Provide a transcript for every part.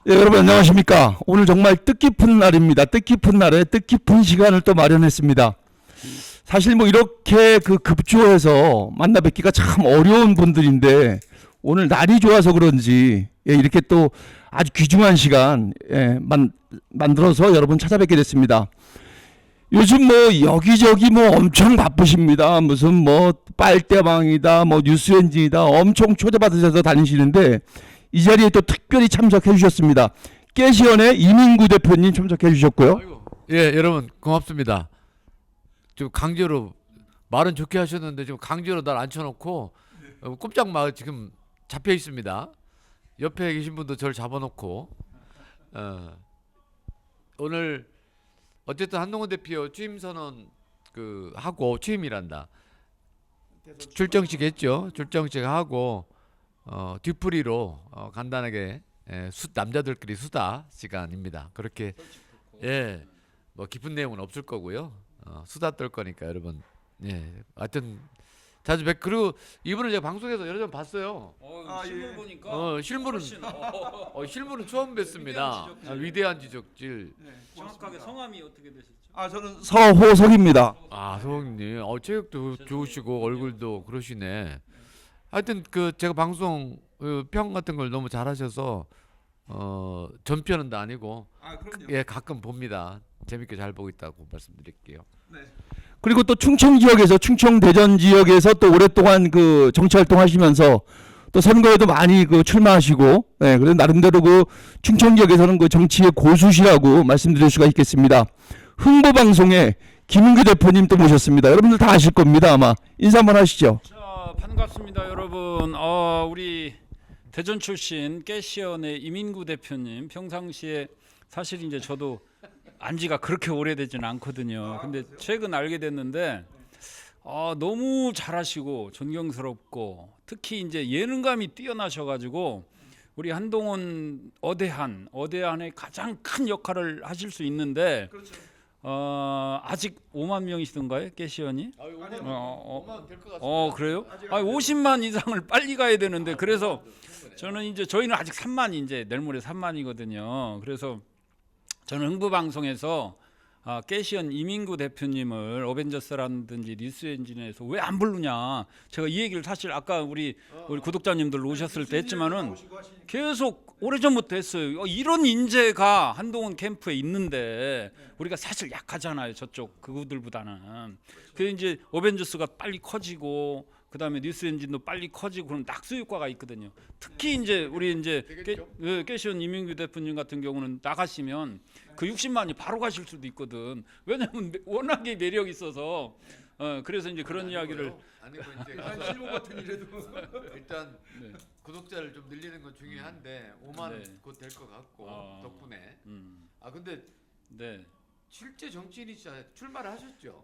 예, 여러분 안녕하십니까. 오늘 정말 뜻깊은 날입니다. 뜻깊은 날에 뜻깊은 시간을 또 마련했습니다. 사실 뭐 이렇게 그 급조해서 만나 뵙기가 참 어려운 분들인데 오늘 날이 좋아서 그런지 이렇게 또 아주 귀중한 시간 만들어서 여러분 찾아뵙게 됐습니다. 요즘 뭐 여기저기 뭐 엄청 바쁘십니다. 무슨 뭐 빨대방이다, 뭐 뉴스엔진이다, 엄청 초대받으셔서 다니시는데 이 자리에 또 특별히 참석해 주셨습니다. 깨시연의 이민구 대표님 참석해 주셨고요. 아이고. 예, 여러분 고맙습니다. 좀 강제로 말은 좋게 하셨는데 지금 강제로 날 앉혀놓고 꼼짝 마 지금 잡혀 있습니다. 옆에 계신 분도 저를 잡아놓고 오늘 어쨌든 한동훈 대표 취임 선언 하고 취임이란다. 출정식 했죠. 출정식 하고 뒤풀이로 간단하게 남자들끼리 수다 시간입니다. 그렇게 뭐 깊은 내용은 없을 거고요. 수다 떨 거니까 여러분. 하여튼 자주 그리고 이분을 제가 방송에서 여러 번 봤어요. 실물 보니까 실물은 실물은 처음 뵀습니다. 위대한 지적질. 정확하게 성함이 어떻게 되시죠? 저는 서호석입니다. 소홍님, 체격도 좋으시고 얼굴도 그러시네. 하여튼 제가 방송 평 같은 걸 너무 잘하셔서 전편은 다 아니고 가끔 봅니다. 재밌게 잘 보고 있다고 말씀드릴게요. 그리고 또 충청 지역에서 충청 대전 지역에서 또 오랫동안 그 정치 활동하시면서 또 선거에도 많이 출마하시고 그래서 나름대로 충청 지역에서는 정치의 고수시라고 말씀드릴 수가 있겠습니다. 흥보방송에 김은규 대표님 또 모셨습니다. 여러분들 다 아실 겁니다. 아마 인사 한번 하시죠. 자, 반갑습니다, 여러분. 우리 대전 출신 깨시연의 이민구 대표님, 평상시에 사실 이제 저도 안지가 그렇게 오래되지는 않거든요. 근데 최근 알게 됐는데 너무 잘하시고 존경스럽고 특히 이제 예능감이 뛰어나셔가지고 우리 한동훈 어대한의 가장 큰 역할을 하실 수 있는데 아직 5만 명이시던가요, 깨시연이? 5만 될 것 같습니다. 그래요? 50만 이상을 빨리 가야 되는데 그래서 저희는 아직 3만 이제 내일 모레 3만이거든요. 그래서 저는 흥부방송에서 깨시연 이민구 대표님을 어벤져스라든지 뉴스엔진에서 왜 안 부르냐, 제가 이 얘기를 사실 아까 우리 구독자님들 오셨을 때 했지만은 계속 오래전부터 했어요. 이런 인재가 한동훈 캠프에 있는데 우리가 사실 약하잖아요, 저쪽 그들보다는. 그래서 이제 어벤져스가 빨리 커지고 그다음에 뉴스엔진도 빨리 커지고 그럼 낙수 효과가 있거든요. 특히 이제 우리 이제 깨시연 이민규 대표님 같은 경우는 나가시면 그 60만이 바로 가실 수도 있거든. 왜냐면 워낙에 매력이 있어서. 그래서 이제 그런 이야기를 아니고 이제 실무 같은 일에도 일단 구독자를 좀 늘리는 건 중요한데 5만은 곧 될 것 같고 덕분에. 근데 실제 정치인이시잖아요. 출마를 하셨죠?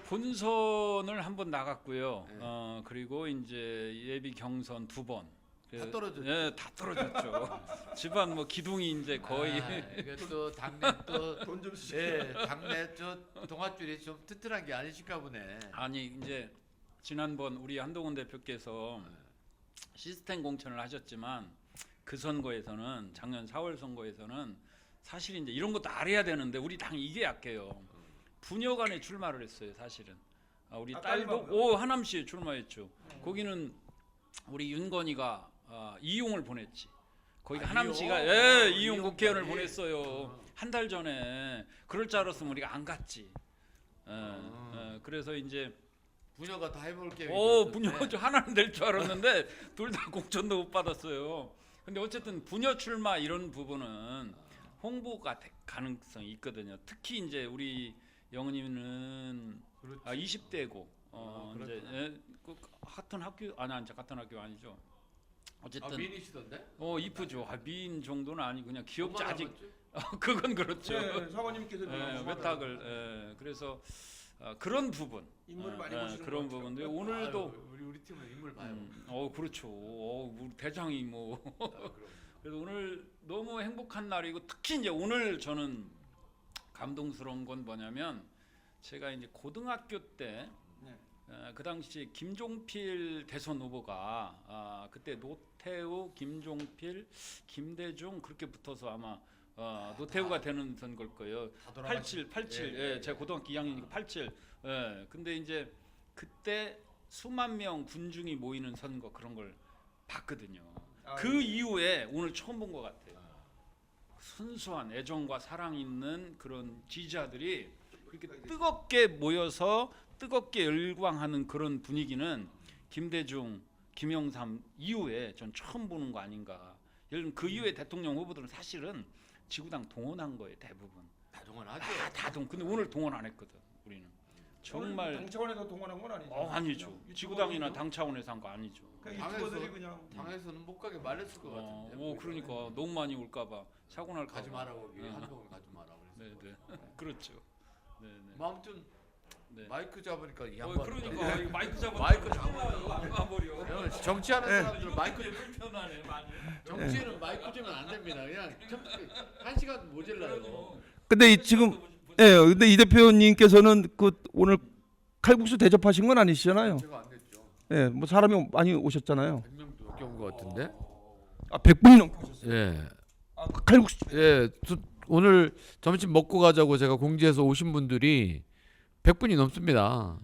본선을 한번 나갔고요. 그리고 이제 예비 경선 2번. 다 떨어졌죠. 예, 다 떨어졌죠. 집안 뭐 기둥이 이제 거의. 이게 또 당내 돈 좀 당내 동아줄이 좀 튼튼한 게 아니실까 보네. 아니 이제 지난번 우리 한동훈 대표께서 시스템 공천을 하셨지만 그 선거에서는 작년 4월 선거에서는 사실 이제 이런 것도 알아야 되는데 우리 당 이게 약해요. 부녀간에 출마를 했어요, 사실은. 우리 딸도 하남시에 출마했죠. 거기는 우리 윤건이가 이용을 보냈지. 거기가 하남시가 이용 국회의원을 보냈어요. 한 달 전에. 그럴 줄 알았으면 우리가 안 갔지. 그래서 이제 부녀가 다 해볼 계획이 부녀 하나는 될 줄 알았는데 둘 다 공천도 못 받았어요. 근데 어쨌든 부녀 출마 이런 부분은 홍보가 가능성이 있거든요. 특히 이제 우리 영은이는 20대고 이제 같은 학교 같은 학교 아니죠. 어쨌든 미인이시던데? 이쁘죠. 미인 정도는 아니고 그냥 귀엽지 아직. 그건 그렇죠. 사모님께서 외탁을 그래서 그런 부분 인물을 많이 보시는 그런 부분들 오늘도 우리 팀은 인물 봐요. 그렇죠. 우리 대장이 뭐 그래서 오늘 너무 행복한 날이고 특히 이제 오늘 저는 감동스러운 건 뭐냐면 제가 이제 고등학교 때 그 당시 김종필 대선 후보가 그때 노태우, 김종필, 김대중 그렇게 붙어서 아마 노태우가 되는 선거일 거예요. 87. 예, 제가 고등학교 2학년이니까 87. 예. 근데 이제 그때 수만 명 군중이 모이는 선거 그런 걸 봤거든요. 그 이후에 오늘 처음 본 것 같아요. 순수한 애정과 사랑 있는 그런 지지자들이 그렇게 뜨겁게 모여서 뜨겁게 열광하는 그런 분위기는 김대중, 김영삼 이후에 전 처음 보는 거 아닌가. 예를 들면 그 이후에 대통령 후보들은 사실은 지구당 동원한 거예요 대부분. 다 동원하죠. 근데 오늘 동원 안 했거든 우리는. 정말 당 차원에서 동원한 건 아니죠. 아니죠. 지구당이나 당 차원에서 한 거 아니죠. 그냥 유튜버들이 그냥 당에서는 못 가게 말렸을 것 같은데. 그러니까 너무 많이 올까봐 사고 날까 가지 봐. 말라고 한동안 가지 마라 그랬어. 네네. 그렇죠. 네네. 뭐 아무튼 네. 마이크 잡으니까 이 양반. 그러니까 이거 마이크 잡아. 마이크 잡아. 안 가버려. 정치하는 사람들 마이크 불편하네 많이. 정치는 마이크 주면 안 됩니다. 그냥 한 시간 모질라요. 근데 지금 근데 이 대표님께서는 그 오늘 칼국수 대접하신 건 아니시잖아요. 제가 안 됐죠. 예, 뭐 사람이 많이 오셨잖아요. 100명도 넘게 온 것 같은데. 100분이 넘게 오셨어요. 예. 칼국수. 예. 오늘 점심 먹고 가자고 제가 공지해서 오신 분들이 100분이 넘습니다.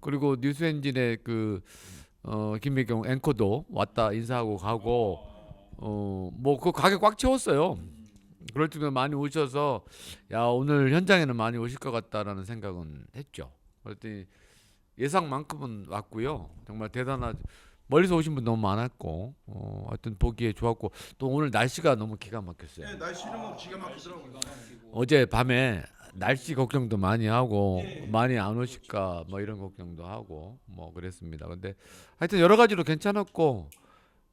그리고 뉴스엔진의 김미경 앵커도 왔다 인사하고 가고 뭐 그 가게 꽉 채웠어요. 그럴 정도로 많이 오셔서 야 오늘 현장에는 많이 오실 것 같다라는 생각은 했죠. 그랬더니 예상만큼은 왔고요. 정말 대단하죠. 멀리서 오신 분 너무 많았고 하여튼 보기에 좋았고 또 오늘 날씨가 너무 기가 막혔어요. 네, 날씨는 뭐 기가 막히더라고요. 어제 밤에 날씨 걱정도 많이 하고 많이 안 오실까 뭐 이런 걱정도 하고 뭐 그랬습니다. 근데 하여튼 여러 가지로 괜찮았고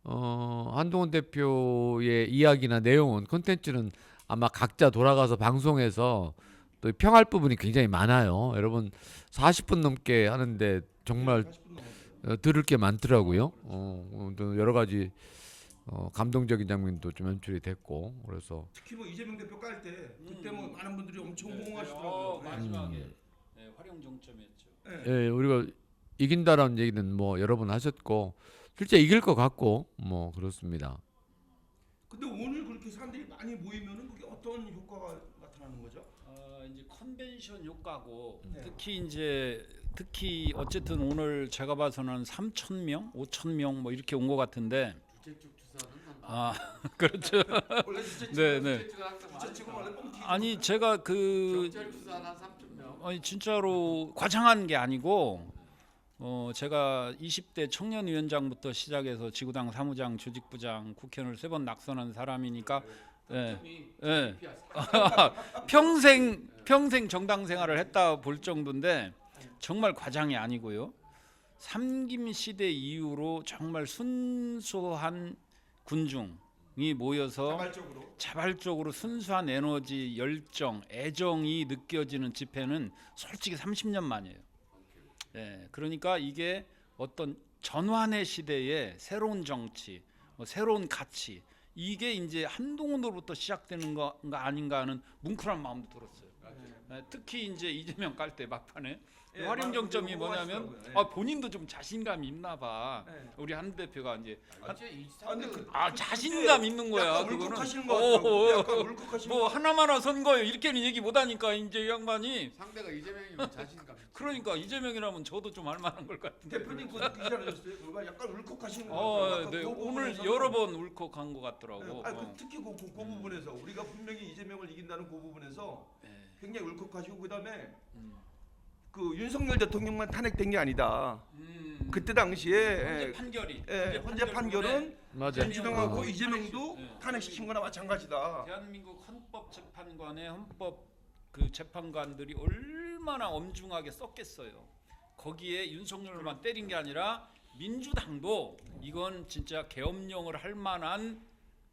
한동훈 대표의 이야기나 내용은 콘텐츠는 아마 각자 돌아가서 방송에서 또 평할 부분이 굉장히 많아요. 여러분 40분 넘게 하는데 정말 들을 게 많더라고요. 또 여러 가지 감동적인 장면도 좀 연출이 됐고 그래서 특히 뭐 이재명 대표 깔 때 그때 뭐 많은 분들이 엄청 호응하시더라고요. 마지막에 활용 정점이었죠. 예, 우리가 이긴다라는 얘기는 뭐 여러 번 하셨고 실제 이길 것 같고 뭐 그렇습니다. 근데 오늘 그렇게 사람들이 많이 모이면은 그게 어떤 효과가 나타나는 거죠? 이제 컨벤션 효과고 네. 특히 어쨌든 오늘 제가 봐서는 3,000명, 5,000명 뭐 이렇게 온 것 같은데. 그렇죠. 원래 주최 네. 주최측은 원래 뻥튀기. 아니 제가 아니 진짜로 과장한 게 아니고 제가 20대 청년위원장부터 시작해서 지구당 사무장, 조직부장, 국회의원을 3번 낙선한 사람이니까 평생 정당 생활을 했다 볼 정도인데 정말 과장이 아니고요. 삼김 시대 이후로 정말 순수한 군중이 모여서 자발적으로 순수한 에너지, 열정, 애정이 느껴지는 집회는 솔직히 30년 만이에요. 그러니까 이게 어떤 전환의 시대의 새로운 정치, 새로운 가치 이게 이제 한동훈으로부터 시작되는 거 아닌가 하는 뭉클한 마음도 들었어요. 특히 이제 이재명 깔 때 막판에 활용 정점이 뭐냐면 본인도 좀 자신감이 있나 봐. 우리 한 대표가 이제 자신감 있는 거야. 약간 그거는 울컥하시는 거 같아요. 약간 울컥하시는 뭐 하나마나 선거예요. 이렇게는 얘기 못 하니까 이제 이 양반이 상대가 이재명이면 자신감. 그러니까 이재명이라면 저도 좀 할 만한 걸 같은데. 대표님 그 기사 하셨어요? 그거 약간 울컥하시는 거 같아요. 네. 그 오늘 부분에서는- 여러 번 울컥한 것 같더라고. 특히 그 부분에서 우리가 분명히 이재명을 이긴다는 그 부분에서 굉장히 울컥하시고 그다음에 그 윤석열 대통령만 탄핵된 게 아니다. 그때 당시에 헌재 판결은 맞아. 민주당하고 이재명도 탄핵시킨 거나 마찬가지다. 대한민국 헌법재판관의 그 재판관들이 얼마나 엄중하게 썼겠어요. 거기에 윤석열만 때린 게 아니라 민주당도 이건 진짜 계엄령을 할 만한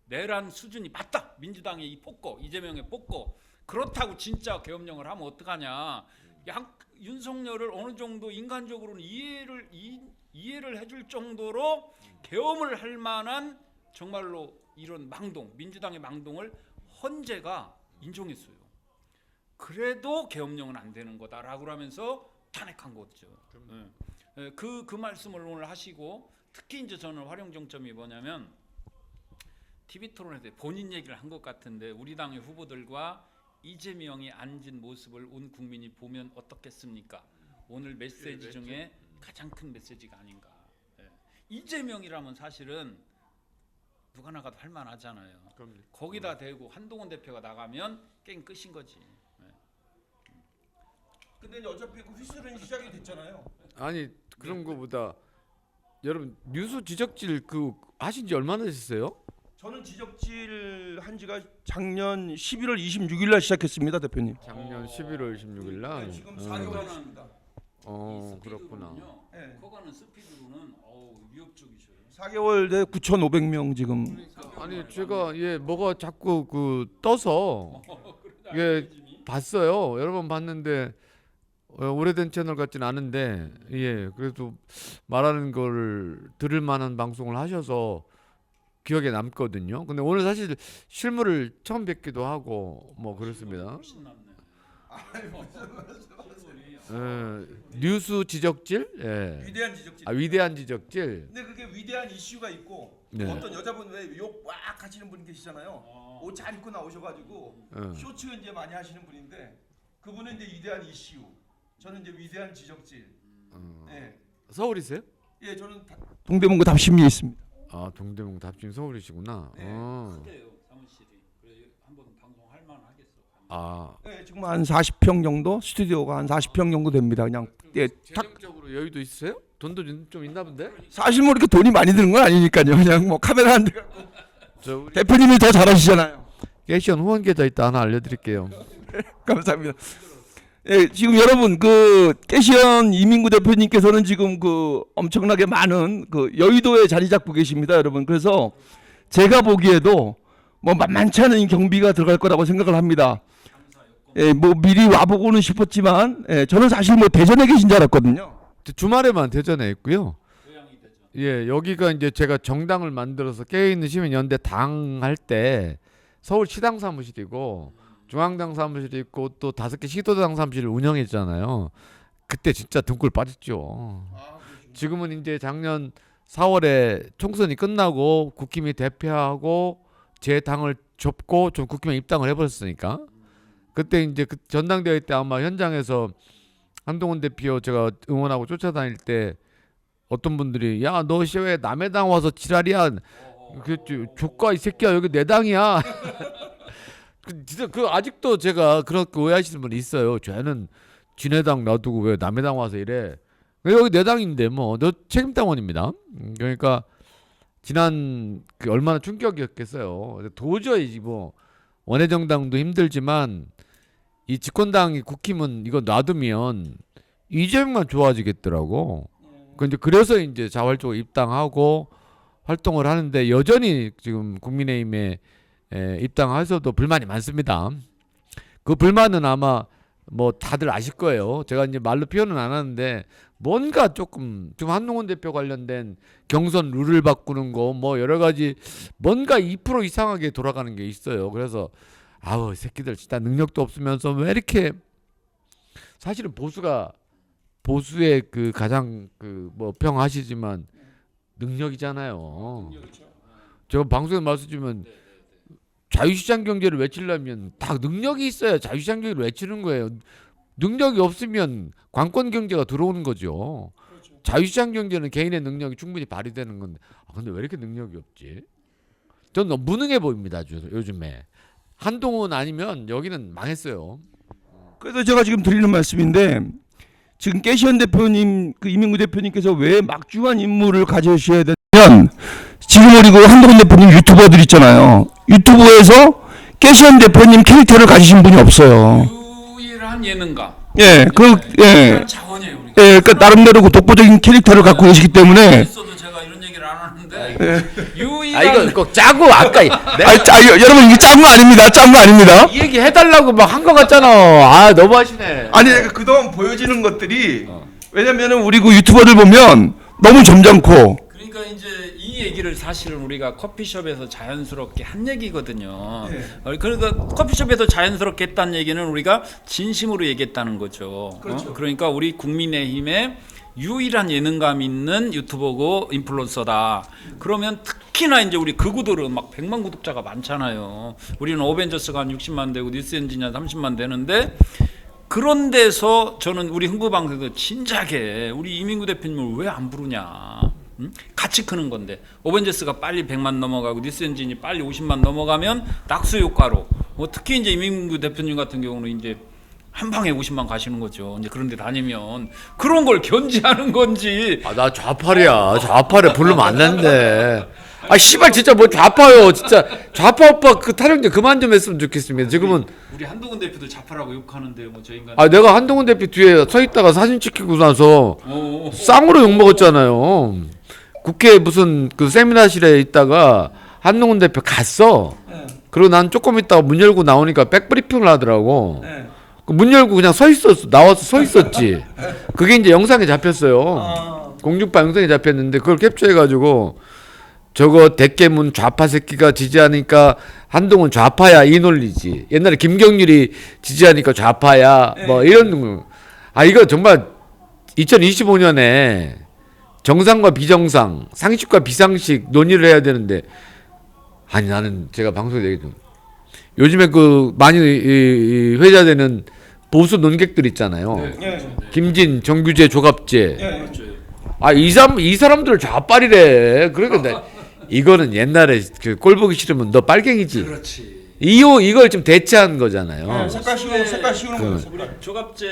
내란 수준이 맞다. 민주당의 이 폭거, 이재명의 폭거. 그렇다고 진짜 계엄령을 하면 어떡하냐. 윤석열을 어느 정도 인간적으로는 이해를 해줄 정도로 계엄을 할 만한 정말로 이런 민주당의 망동을 헌재가 인정했어요. 그래도 계엄령은 안 되는 거다라고 하면서 탄핵한 거죠. 그 말씀을 오늘 하시고 특히 이제 저는 활용 정점이 뭐냐면 TV 토론회 때 본인 얘기를 한 것 같은데 우리 당의 후보들과 이재명이 앉은 모습을 온 국민이 보면 어떻겠습니까? 오늘 메시지 중에 가장 큰 메시지가 아닌가. 예. 이재명이라면 사실은 누가 나가도 할 만하잖아요. 거기다 대고 한동훈 대표가 나가면 게임 끝인 거지. 예. 근데 이제 어차피 그 휘슬은 시작이 됐잖아요. 아니 그런 거보다 여러분 뉴스 지적질 그 하신 지 얼마나 되셨어요? 저는 지적질 한 지가 작년 11월 26일 날 시작했습니다, 대표님. 작년 11월 26일 날. 네, 지금 4개월 됐습니다. 그렇구나. 네. 커가는 스피드로는 위협적이셔요. 4개월 돼 9,500명 지금. 아니 제가 뭐가 자꾸 그 떠서 봤어요. 여러 번 봤는데 오래된 채널 같진 않은데 그래도 말하는 걸 들을 만한 방송을 하셔서 기억에 남거든요. 근데 오늘 사실 실물을 처음 뵙기도 하고 뭐 그렇습니다. 뉴스 지적질? 위대한 지적질. 위대한 지적질. 근데 그게 위대한 이슈가 있고 네. 어떤 여자분 왜 욕 막 하시는 분 계시잖아요. 옷 잘 입고 나오셔가지고 쇼츠 이제 많이 하시는 분인데 그분은 이제 위대한 이슈. 저는 이제 위대한 지적질. 예. 서울이세요? 예, 저는 동대문구 답심리에 있습니다. 아 동대문 답심 서울이시구나. 네. 크대요 사무실이. 그래 한번 방송할 만하겠어. 예, 지금 한 40평 정도 스튜디오가 한 40평 정도 됩니다. 그냥 재정적으로 여유도 있으세요? 돈도 좀 있나 본데? 사실 뭐 이렇게 돈이 많이 드는 건 아니니까요. 그냥 뭐 카메라 한 대 갖고 우리 대표님이 더 잘하시잖아요. 깨시언 후원 계좌 있다 하나 알려드릴게요. 감사합니다. 예, 지금 여러분 그 깨시연 이민구 대표님께서는 지금 그 엄청나게 많은 그 여의도에 자리 잡고 계십니다, 여러분. 그래서 제가 보기에도 뭐 만만치 않은 경비가 들어갈 거라고 생각을 합니다. 예, 뭐 미리 와보고는 싶었지만 저는 사실 뭐 대전에 계신 줄 알았거든요. 주말에만 대전에 있고요. 여기가 이제 제가 정당을 만들어서 깨어있는 시민연대 당 할 때 서울 시당 사무실이고 중앙당 사무실이 있고 또 5개 시도당 사무실을 운영했잖아요. 그때 진짜 등골 빠졌죠. 지금은 이제 작년 4월에 총선이 끝나고 국힘이 대패하고 제 당을 접고 좀 국힘에 입당을 해버렸으니까 그때 이제 그 전당대회 때 아마 현장에서 한동훈 대표 제가 응원하고 쫓아다닐 때 어떤 분들이 야 너 왜 남의 당 와서 지랄이야 그 조카 이 새끼야 여기 내 당이야 진짜 그 아직도 제가 그렇게 오해하시는 분이 있어요. 쟤는 지네 당 놔두고 왜 남의 당 와서 이래. 여기 내 당인데 뭐 너 책임당원입니다. 그러니까 지난 그 얼마나 충격이었겠어요. 도저히 뭐 원외정당도 힘들지만 이 집권당이 국힘은 이거 놔두면 이재명만 좋아지겠더라고. 그래서 이제 자발적으로 입당하고 활동을 하는데 여전히 지금 국민의힘에 입당해서도 불만이 많습니다. 그 불만은 아마 뭐 다들 아실 거예요. 제가 이제 말로 표현은 안 하는데 뭔가 조금 지금 한동훈 대표 관련된 경선 룰을 바꾸는 거 뭐 여러 가지 뭔가 2% 이상하게 돌아가는 게 있어요. 그래서 아우 이 새끼들 진짜 능력도 없으면서 왜 이렇게 사실은 보수의 그 가장 그 뭐 평하시지만 능력이잖아요. 제가 방송에 말씀드리면 자유시장 경제를 외치려면 다 능력이 있어야 자유시장 경제를 외치는 거예요. 능력이 없으면 관권 경제가 들어오는 거죠. 자유시장 경제는 개인의 능력이 충분히 발휘되는 건데 근데 왜 이렇게 능력이 없지? 저는 너무 무능해 보입니다. 요즘에 한동훈 아니면 여기는 망했어요. 그래서 제가 지금 드리는 말씀인데 지금 깨시연 대표님 그 이민구 대표님께서 왜 막중한 임무를 가져셔야 되냐면 지금 우리 그 한동훈 대표님 유튜버들 있잖아요. 유튜브에서 깨시연 대표님 캐릭터를 가지신 분이 없어요. 유일한 예능가. 자원이에요 우리가. 그 나름대로 그 독보적인 캐릭터를 갖고 계시기 때문에. 있어도 제가 이런 얘기를 안 하는데. 유일한. 이거 꼭 짜고 아까 여러분 이게 짠 거 아닙니다. 짠 거 아닙니다. 이 얘기 해달라고 막 한 거 같잖아. 너무하시네. 아니 그동안 보여지는 것들이 왜냐면은 우리 그 유튜버들 보면 너무 점잖고. 그러니까 이제 이 얘기를 사실은 우리가 커피숍에서 자연스럽게 한 얘기거든요. 그러니까 커피숍에서 자연스럽게 했다는 얘기는 우리가 진심으로 얘기했다는 거죠. 그러니까 우리 국민의힘의 유일한 예능감 있는 유튜버고 인플루언서다. 그러면 특히나 이제 우리 극우들은 막 100만 구독자가 많잖아요. 우리는 어벤져스가 한 60만 되고 뉴스엔진이 한 30만 되는데 그런 데서 저는 우리 흥부방송에서 진작에 우리 이민구 대표님을 왜 안 부르냐. 응? 같이 크는 건데 어벤져스가 빨리 100만 넘어가고 뉴스엔진이 빨리 50만 넘어가면 낙수 효과로 특히 이제 이민구 대표님 같은 경우는 이제 한 방에 50만 가시는 거죠. 이제 그런 데 다니면 그런 걸 견지하는 건지. 아, 나 좌팔이야. 좌팔에 부르면 안 되는데. 아, 씨발 진짜 뭐 좌파요. 진짜 좌파 오빠 그 타령 좀 그만 좀 했으면 좋겠습니다. 지금은 우리 한동훈 대표도 좌파라고 욕하는데 뭐 저 인간. 아, 내가 한동훈 대표 뒤에 서 있다가 사진 찍히고 나서 쌍으로 욕 먹었잖아요. 국회 무슨 그 세미나실에 있다가 한동훈 대표 갔어. 그리고 난 조금 있다가 문 열고 나오니까 백브리핑을 하더라고. 문 열고 그냥 서 있었어. 나와서 서 있었지. 그게 이제 영상에 잡혔어요. 공중파 영상에 잡혔는데 그걸 캡처해가지고 저거 대깨문 좌파 새끼가 지지하니까 한동훈 좌파야 이 논리지. 옛날에 김경률이 지지하니까 좌파야 뭐 이런 거. 아 이거 정말 2025년에 정상과 비정상, 상식과 비상식 논의를 해야 되는데 아니 나는 제가 방송에 얘기했죠. 요즘에 그 많이 회자되는 보수 논객들 있잖아요. 김진, 정규재, 조갑재. 아, 이 사람들 좌빨이래. 그러니까 이거는 옛날에 그 꼴 보기 싫으면 너 빨갱이지. 그렇지. 이걸 좀 대체한 거잖아요. 색깔 씌우는 거였어. 우리 조갑재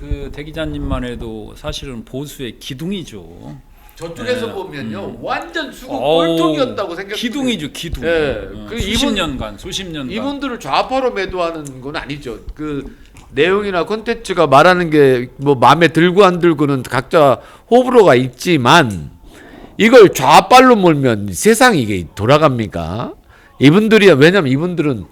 그 대기자님만 해도 사실은 보수의 기둥이죠. 저쪽에서 보면요, 완전 수국 어우, 꼴통이었다고 생각. 기둥이죠, 기둥. 예. 그 수십 년간. 이분들을 좌파로 매도하는 건 아니죠. 그 내용이나 콘텐츠가 말하는 게 뭐 마음에 들고 안 들고는 각자 호불호가 있지만 이걸 좌빨로 몰면 세상이 이게 돌아갑니까? 이분들이 왜냐면 이분들은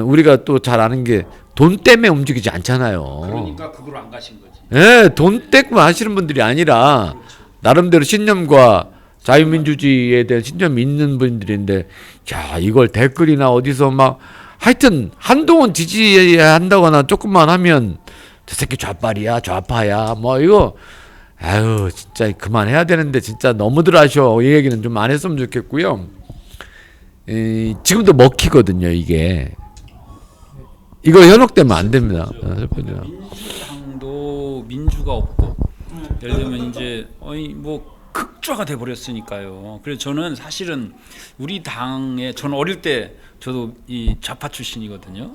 우리가 또 잘 아는 게 돈 때문에 움직이지 않잖아요. 그러니까 그걸로 안 가신 거지. 예, 돈 때문에 하시는 분들이 아니라 나름대로 신념과 자유민주주의에 대한 신념이 있는 분들인데, 자 이걸 댓글이나 어디서 막 하여튼 한동훈 지지한다거나 조금만 하면 저 새끼 좌빨이야, 좌파야, 뭐 이거 아유 진짜 그만해야 되는데 진짜 너무들 하셔. 이 얘기는 좀 안 했으면 좋겠고요. 지금도 먹히거든요 이게. 이거 현혹되면 안 됩니다. 민주당도 민주가 없고 예를 들면 이제 뭐 극좌가 돼 버렸으니까요. 그래서 저는 사실은 우리 당에 저는 어릴 때 저도 이 좌파 출신이거든요.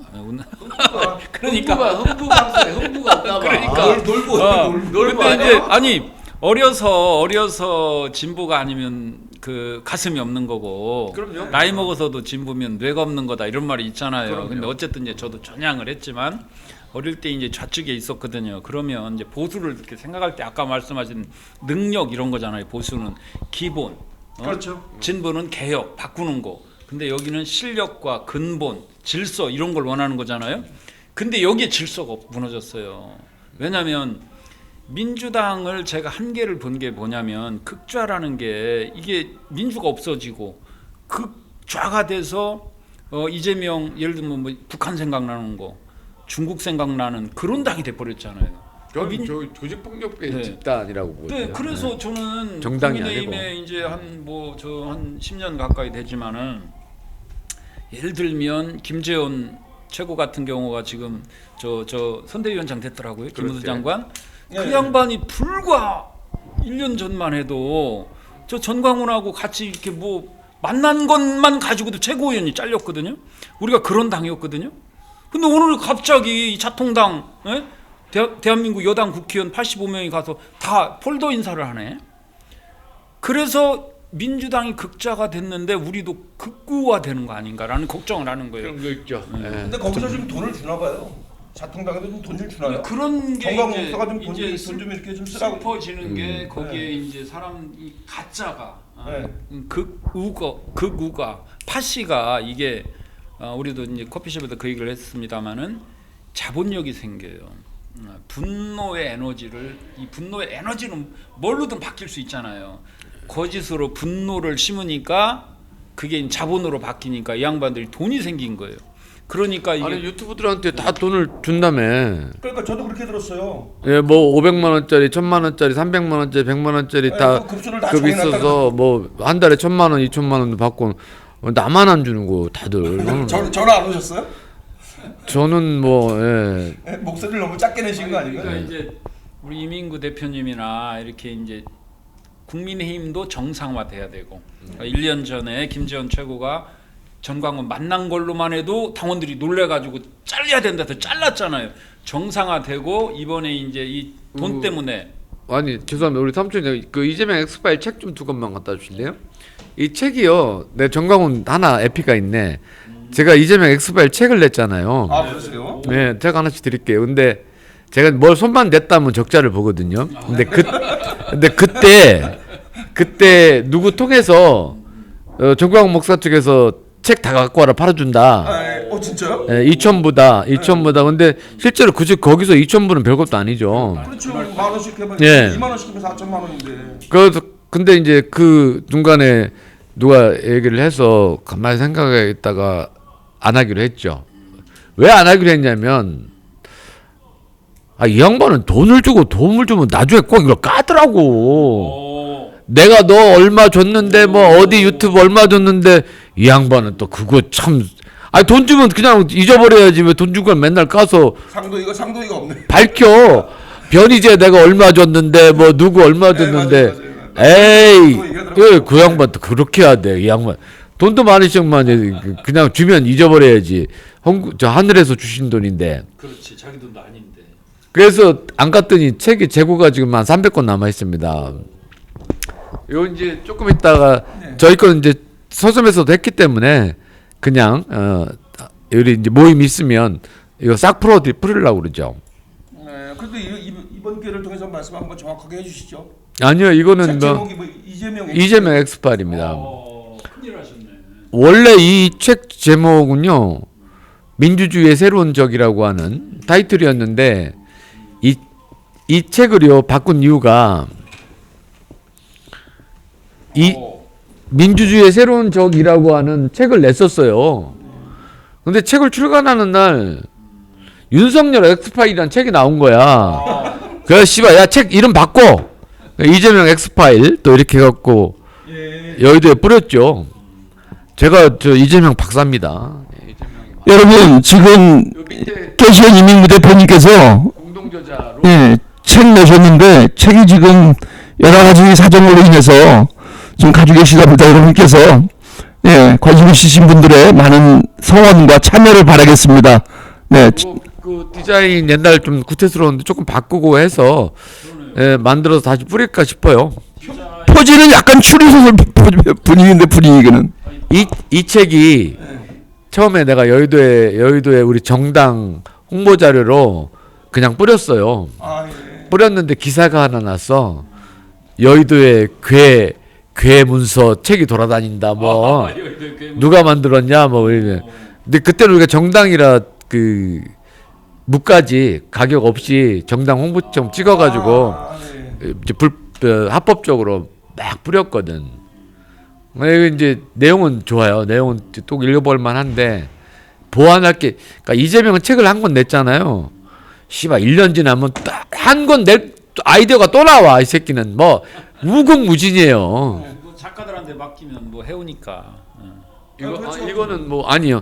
그러니까 흥부가 없나 봐. 그러니까 놀고 근데 이제 아니 어려서 진보가 아니면 그 가슴이 없는 거고, 그럼요. 나이 먹어서도 진보면 뇌가 없는 거다 이런 말이 있잖아요. 그럼요. 근데 어쨌든 이제 저도 전향을 했지만 어릴 때 이제 좌측에 있었거든요. 그러면 이제 보수를 이렇게 생각할 때 아까 말씀하신 능력 이런 거잖아요. 보수는 기본, 그렇죠. 진보는 개혁, 바꾸는 거. 근데 여기는 실력과 근본, 질서 이런 걸 원하는 거잖아요. 근데 여기에 질서가 무너졌어요. 왜냐하면 민주당을 제가 한계를 본 게 뭐냐면 극좌라는 게 이게 민주가 없어지고 극좌가 돼서 이재명 예를 들면 뭐 북한 생각나는 거, 중국 생각나는 그런 당이 돼버렸잖아요. 조직폭력배 네. 집단이라고 보거든요. 네, 그래서 저는 정당이 국민의힘에 이제 한 10년 가까이 되지만은 예를 들면 김재원 최고 같은 경우가 지금 저 선대위원장 됐더라고요. 김문수 장관. 그 양반이 불과 1년 전만 해도 저 전광훈하고 같이 이렇게 뭐 만난 것만 가지고도 최고위원이 잘렸거든요. 우리가 그런 당이었거든요. 근데 오늘 갑자기 이 자통당 대한민국 여당 국회의원 85명이 가서 다 폴더 인사를 하네. 그래서 민주당이 극좌가 됐는데 우리도 극우화 되는 거 아닌가라는 걱정을 하는 거예요. 그런 거 있죠. 근데 거기서 좀 돈을 주나 봐요. 자통당에도 좀 돈을 주나요? 그런 게 정광훈 이제 목사가 돈 좀 이렇게 좀 쓰라고. 슬퍼지는 게 거기에 이제 사람 이 가짜가 네. 극우가 파시가 이게 우리도 이제 커피숍에서 그 얘기를 했습니다마는 자본력이 생겨요. 분노의 에너지를 이 분노의 에너지는 뭘로든 바뀔 수 있잖아요. 거짓으로 분노를 심으니까 그게 자본으로 바뀌니까 이 양반들이 돈이 생긴 거예요. 그러니까 이게 아니 유튜브들한테 다 돈을 준다며. 그러니까 저도 그렇게 들었어요. 예, 뭐 500만 원짜리, 1000만 원짜리, 300만 원짜리, 100만 원짜리 다 그 급수를 다 급 정해놨다가 있어서 뭐 한 달에 1000만 원, 2000만 원도 받고 나만 안 주는 거 다들. 전화 안 오셨어요? 저는 뭐 예. 목소리를 너무 작게 내신 거 아닌가요? 그러니까 이제 우리 이민구 대표님이나 이렇게 이제 국민의힘도 정상화돼야 되고 그러니까 1년 전에 김재원 최고가 전광훈 만난 걸로만 해도 당원들이 놀래가지고 잘려야 된다 해서 잘랐잖아요. 정상화되고 이번에 이제 이 돈 때문에 아니 죄송합니다. 우리 삼촌이 그 이재명 엑스파일 책 좀 두 권만 갖다 주실래요? 이 책이요. 내 정광훈 하나 에피가 있네. 제가 이재명 엑스파일 책을 냈잖아요. 아 그러세요? 네, 책 하나씩 드릴게요. 근데 제가 뭘 손만 냈다면 적자를 보거든요. 근데 그때 누구 통해서 정광훈 목사 쪽에서 책 다 갖고 와라 팔아준다. 진짜요? 예, 2,000부다. 근데 실제로 거기서 2,000부는 별것도 아니죠. 그렇죠. 10,000원씩 해봐. 예. 20,000원씩 해서 4,000만 원인데. 근데 이제 그 중간에 누가 얘기를 해서 가만히 생각해 있다가 안 하기로 했죠. 왜 안 하기로 했냐면 이 양반은 돈을 주고 도움을 주면 나중에 꼭 이걸 까더라고. 내가 너 얼마 줬는데 뭐 어디 유튜브 얼마 줬는데 이 양반은 또 그거 참 돈 주면 그냥 잊어버려야지 왜 돈 준 걸 맨날 까서 상도이가 없네. 밝혀. 변희재 내가 얼마 줬는데 뭐 누구 얼마 줬는데 에이 그 양반 또 그렇게 해야 돼. 이 양반 돈도 많으시지만 그냥 주면 잊어버려야지. 저 하늘에서 주신 돈인데. 그렇지 자기 돈도 아닌데. 그래서 안 갔더니 책이 재고가 지금 한 300권 남아 있습니다. 요 이제 조금 있다가 저희 거는 이제 서점에서도 했기 때문에 그냥 여기 이제 모임 있으면 이거 싹 풀으려고 그러죠. 네, 그래도 이번 기회를 통해서 말씀 한번 정확하게 해주시죠. 아니요, 이거는 책 뭐 제목이 뭐 이재명 엑스파일입니다. 큰일 하셨네. 원래 이 책 제목은요 민주주의의 새로운 적이라고 하는 타이틀이었는데 이 책을요 바꾼 이유가 이 민주주의의 새로운 적이라고 하는 책을 냈었어요. 근데 책을 출간하는 날 윤석열 엑스파일이라는 책이 나온 거야. 그래서 씨발 야 책 이름 바꿔. 이재명 엑스파일 또 이렇게 해갖고 여의도에 뿌렸죠. 제가 저 이재명 박사입니다. 여러분 지금 깨시현 이민구 대표님께서 공동저자로 책 내셨는데 책이 지금 여러 가지 사정으로 인해서 지금 가지고 계시다 보다 여러분께서 관심 있으신 분들의 많은 성원과 참여를 바라겠습니다. 네. 그 디자인 옛날 좀 구태스러운데 조금 바꾸고 해서 만들어서 다시 뿌릴까 싶어요. 포즈는 약간 추리소설 분위기인데 분위기는 이 책이 처음에 내가 여의도에 우리 정당 홍보 자료로 그냥 뿌렸어요. 뿌렸는데 기사가 하나 났어. 여의도에 괴 문서 책이 돌아다닌다. 뭐 누가 만들었냐 뭐 이래. 근데 그때는 우리가 정당이라 그 무까지 가격 없이 정당 홍보점 찍어가지고 이제 합법적으로 막 뿌렸거든. 이제 내용은 좋아요. 내용은 또 읽어볼 만한데 보완할 게 그러니까 이재명은 책을 한 권 냈잖아요. 씨발 1년 지나면 딱 한 권 낼 아이디어가 또 나와. 이 새끼는 뭐 무궁무진이에요. 작가들한테 맡기면 뭐 해오니까. 이거는 뭐 아니요.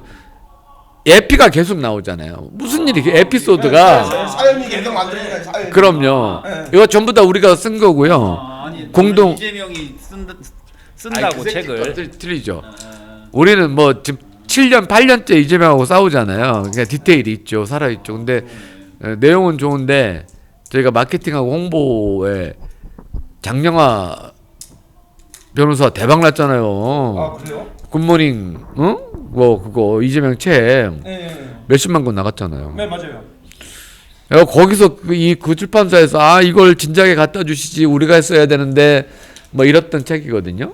에피가 계속 나오잖아요. 무슨 일이 에피소드가 사연이 계속 만들어지는 사연. 그럼요. 이거 전부 다 우리가 쓴 거고요. 공동 이재명이 쓴다고 그 책을. 틀리죠. 우리는 뭐 지금 7년 8년째 이재명하고 싸우잖아요. 그러니까 디테일이 있죠. 살아 있죠. 근데 내용은 좋은데 저희가 마케팅하고 홍보에 장영하 변호사 대박 났잖아요. 그래요? 굿모닝, 뭐 그거 이재명 책 몇십만 권 나갔잖아요. 네 맞아요. 거기서 그 출판사에서 이걸 진작에 갖다 주시지 우리가 했어야 되는데 뭐 이랬던 책이거든요.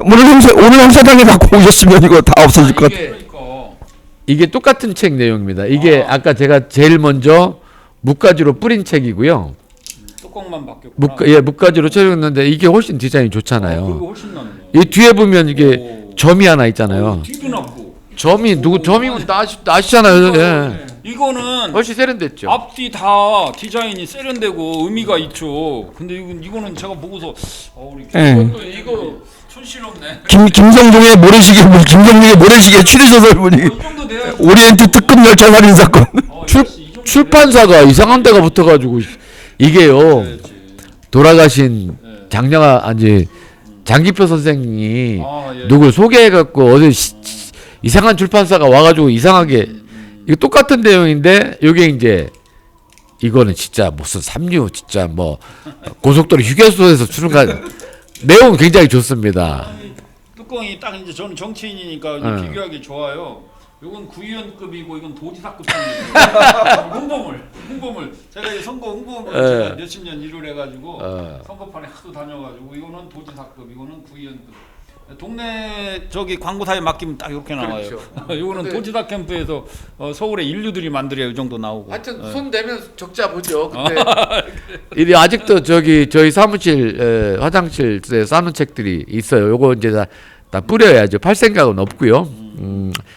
오늘 행사장에 갖고 오셨으면 이거 다 없어질 것 같아요. 이게 똑같은 책 내용입니다. 이게 아까 제가 제일 먼저 묵가지로 뿌린 책이고요. 뚜껑만 바뀌었구나. 묵가지로 채웠는데 이게 훨씬 디자인이 좋잖아요. 그거 훨씬 낫네. 이 뒤에 보면 이게 점이 하나 있잖아요. 뒤도 났고. 점이 누구 점이면 나시잖아요. 예. 이거는 훨씬 세련됐죠. 앞뒤 다 디자인이 세련되고 의미가 있죠. 근데 이거는 제가 보고서 우리 예. 이거 촌스럽네. 김성중의 모래시계 추리소설 분위기. 이 정도 돼야 오리엔트 특급 열차 살인 사건. 출판사가 이상한 데가 붙어가지고 이게요. 돌아가신 장기표 선생님이 예. 누굴 소개해갖고 어디 이상한 출판사가 와가지고 이상하게 이거 똑같은 내용인데 요게 이제 이거는 진짜 무슨 삼류 진짜 뭐 고속도로 휴게소에서 출간 내용 굉장히 좋습니다. 뚜껑이 딱 이제 저는 정치인이니까 이제 비교하기 좋아요. 이건 구의원급이고 이건 도지사급입니다. 홍보물. 제가 이 선거 홍보물 제가 몇십 년 일을 해가지고 선거판에 하도 다녀가지고 이거는 도지사급, 이거는 구의원급. 동네 저기 광고사에 맡기면 딱 이렇게 나와요. 그렇죠. 이거는 도지사 캠프에서 서울의 인류들이 만들어야 이 정도 나오고. 하여튼 손 대면 적자 보죠. 근데 이 아직도 저희 사무실 화장실에 싸는 책들이 있어요. 요거 이제 다 뿌려야죠. 팔 생각은 없고요.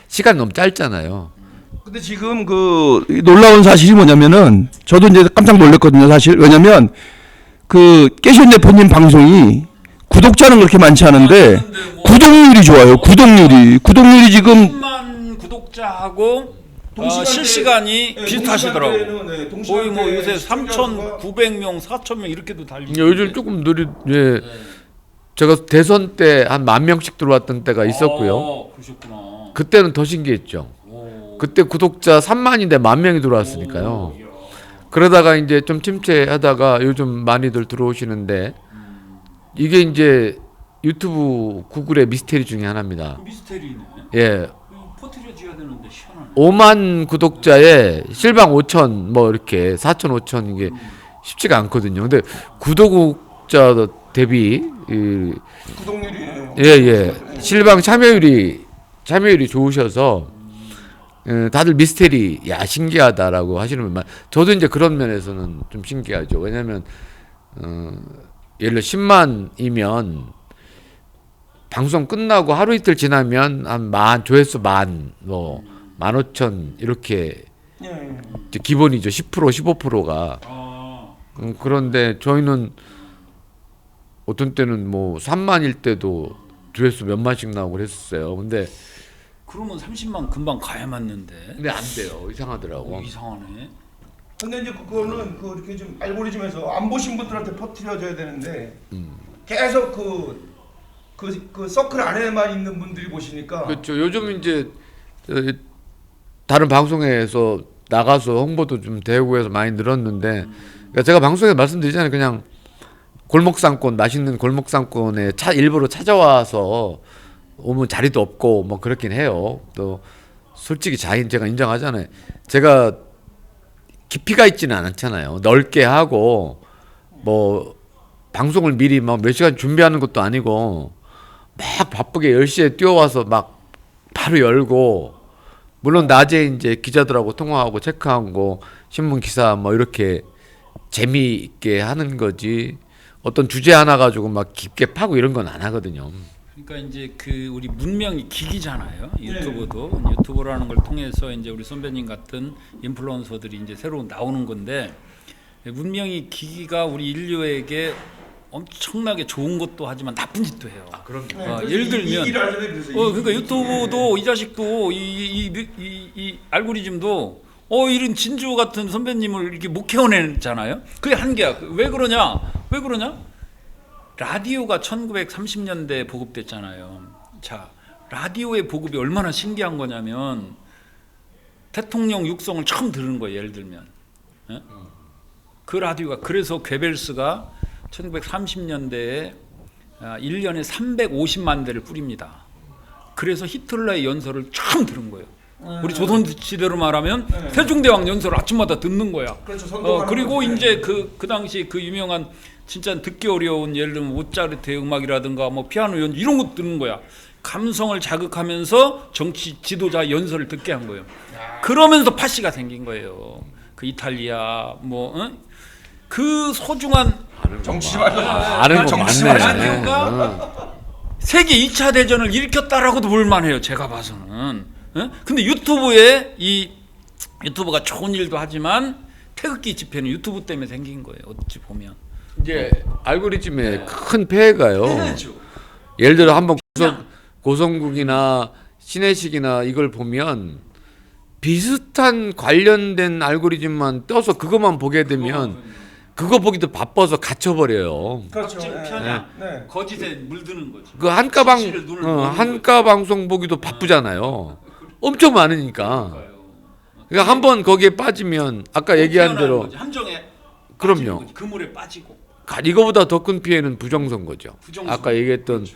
시간 너무 짧잖아요. 근데 지금 놀라운 사실이 뭐냐면은 저도 이제 깜짝 놀랐거든요. 사실 왜냐면 깨시온 대표님 방송이 구독자는 그렇게 많지 않은데 구독률이 좋아요. 구독률이 지금 10만 구독자하고 실시간이 비슷하시더라고. 거의 뭐 요새 3,900명, 4,000명 이렇게도 달리고. 요즘 조금 제가 대선 때 한 10,000명씩 들어왔던 때가 있었고요. 그러셨구나. 그때는 더 신기했죠. 그때 구독자 3만인데 10,000명이 들어왔으니까요. 그러다가 이제 좀 침체하다가 요즘 많이들 들어오시는데 이게 이제 유튜브 구글의 미스테리 중에 하나입니다. 미스테리네. 예. 퍼뜨려줘야 되는데 희한하네. 5만 구독자에 실방 5천 뭐 이렇게 4천 5천 이게 쉽지가 않거든요. 근데 구독자 대비 구독률이 실방 참여율이 좋으셔서 다들 미스테리 신기하다라고 하시는 분 저도 이제 그런 면에서는 좀 신기하죠. 왜냐하면 예를 들어 10만이면 방송 끝나고 하루 이틀 지나면 한 조회수 15,000 이렇게 이제 기본이죠. 10% 15%가 그런데 저희는 어떤 때는 뭐 3만일 때도 조회수 몇만씩 나오고 그랬었어요. 근데 그러면 30만 금방 가야 맞는데. 근데 안 돼요. 이상하더라고. 이상하네. 근데 이제 그거는 이렇게 좀 알고리즘에서 안 보신 분들한테 퍼뜨려줘야 되는데 계속 그 서클 안에만 있는 분들이 보시니까 그렇죠. 요즘 이제 다른 방송에서 나가서 홍보도 좀 되고 해서 많이 늘었는데 그러니까 제가 방송에 말씀드리잖아요. 그냥 골목상권 맛있는 골목상권에 일부러 찾아와서 오면 자리도 없고 뭐 그렇긴 해요. 또 솔직히 제가 인정하잖아요. 제가 깊이가 있지는 않잖아요. 넓게 하고 뭐 방송을 미리 막 몇 시간 준비하는 것도 아니고 막 바쁘게 10시에 뛰어와서 막 바로 열고 물론 낮에 이제 기자들하고 통화하고 체크하고 신문 기사 뭐 이렇게 재미있게 하는 거지 어떤 주제 하나 가지고 막 깊게 파고 이런 건 안 하거든요. 그러니까 이제 우리 문명이 기기잖아요. 유튜브도 유튜브라는 걸 통해서 이제 우리 선배님 같은 인플루언서들이 이제 새로 나오는 건데 문명이 기기가 우리 인류에게 엄청나게 좋은 것도 하지만 나쁜 짓도 해요. 그럼요. 예를 들면 그러니까 유튜브도 이 자식도 이 알고리즘도 이런 진주 같은 선배님을 이렇게 못 키워내잖아요. 그게 한계야. 왜 그러냐? 라디오가 1930년대에 보급됐잖아요. 자, 라디오의 보급이 얼마나 신기한 거냐면 대통령 육성을 처음 들은 거예요. 예를 들면 그 라디오가 그래서 괴벨스가 1930년대에 1년에 350만 대를 뿌립니다. 그래서 히틀러의 연설을 처음 들은 거예요. 우리 조선시대로 말하면 세종대왕 연설을 아침마다 듣는 거야. 그렇죠. 그리고 이제 그 당시 그 유명한 진짜 듣기 어려운 예를 들면 모차르트의 음악이라든가 뭐 피아노 연주 이런 거 듣는 거야. 감성을 자극하면서 정치 지도자 연설을 듣게 한 거예요. 그러면서 파시가 생긴 거예요. 그 이탈리아 그 소중한 정치 말고 아는 거 라디오가 많네. 세계 2차 대전을 일으켰다라고도 볼만해요. 제가 봐서는. 예? 근데 유튜브에 이 유튜브가 좋은 일도 하지만 태극기 집회는 유튜브 때문에 생긴 거예요. 어찌 보면. 이제 알고리즘의 큰 폐해가요. 해야죠. 예를 들어 한번 고성국이나 신해식이나 이걸 보면 비슷한 관련된 알고리즘만 떠서 그것만 보게 되면 그거 보기도 바빠서 갇혀버려요. 그렇죠. 거짓 예. 편향, 네. 거짓에 물드는 거지. 그 실실을 눈을 보는 한가 방송 보기도 바쁘잖아요. 엄청 많으니까. 거예요. 그러니까 한번 거기에 빠지면 아까 얘기한 태어나는 대로 거지. 함정에 그럼요. 빠지는 거지. 그물에 빠지고. 이거보다 더 큰 피해는 부정선거죠. 부정선거. 아까 얘기했던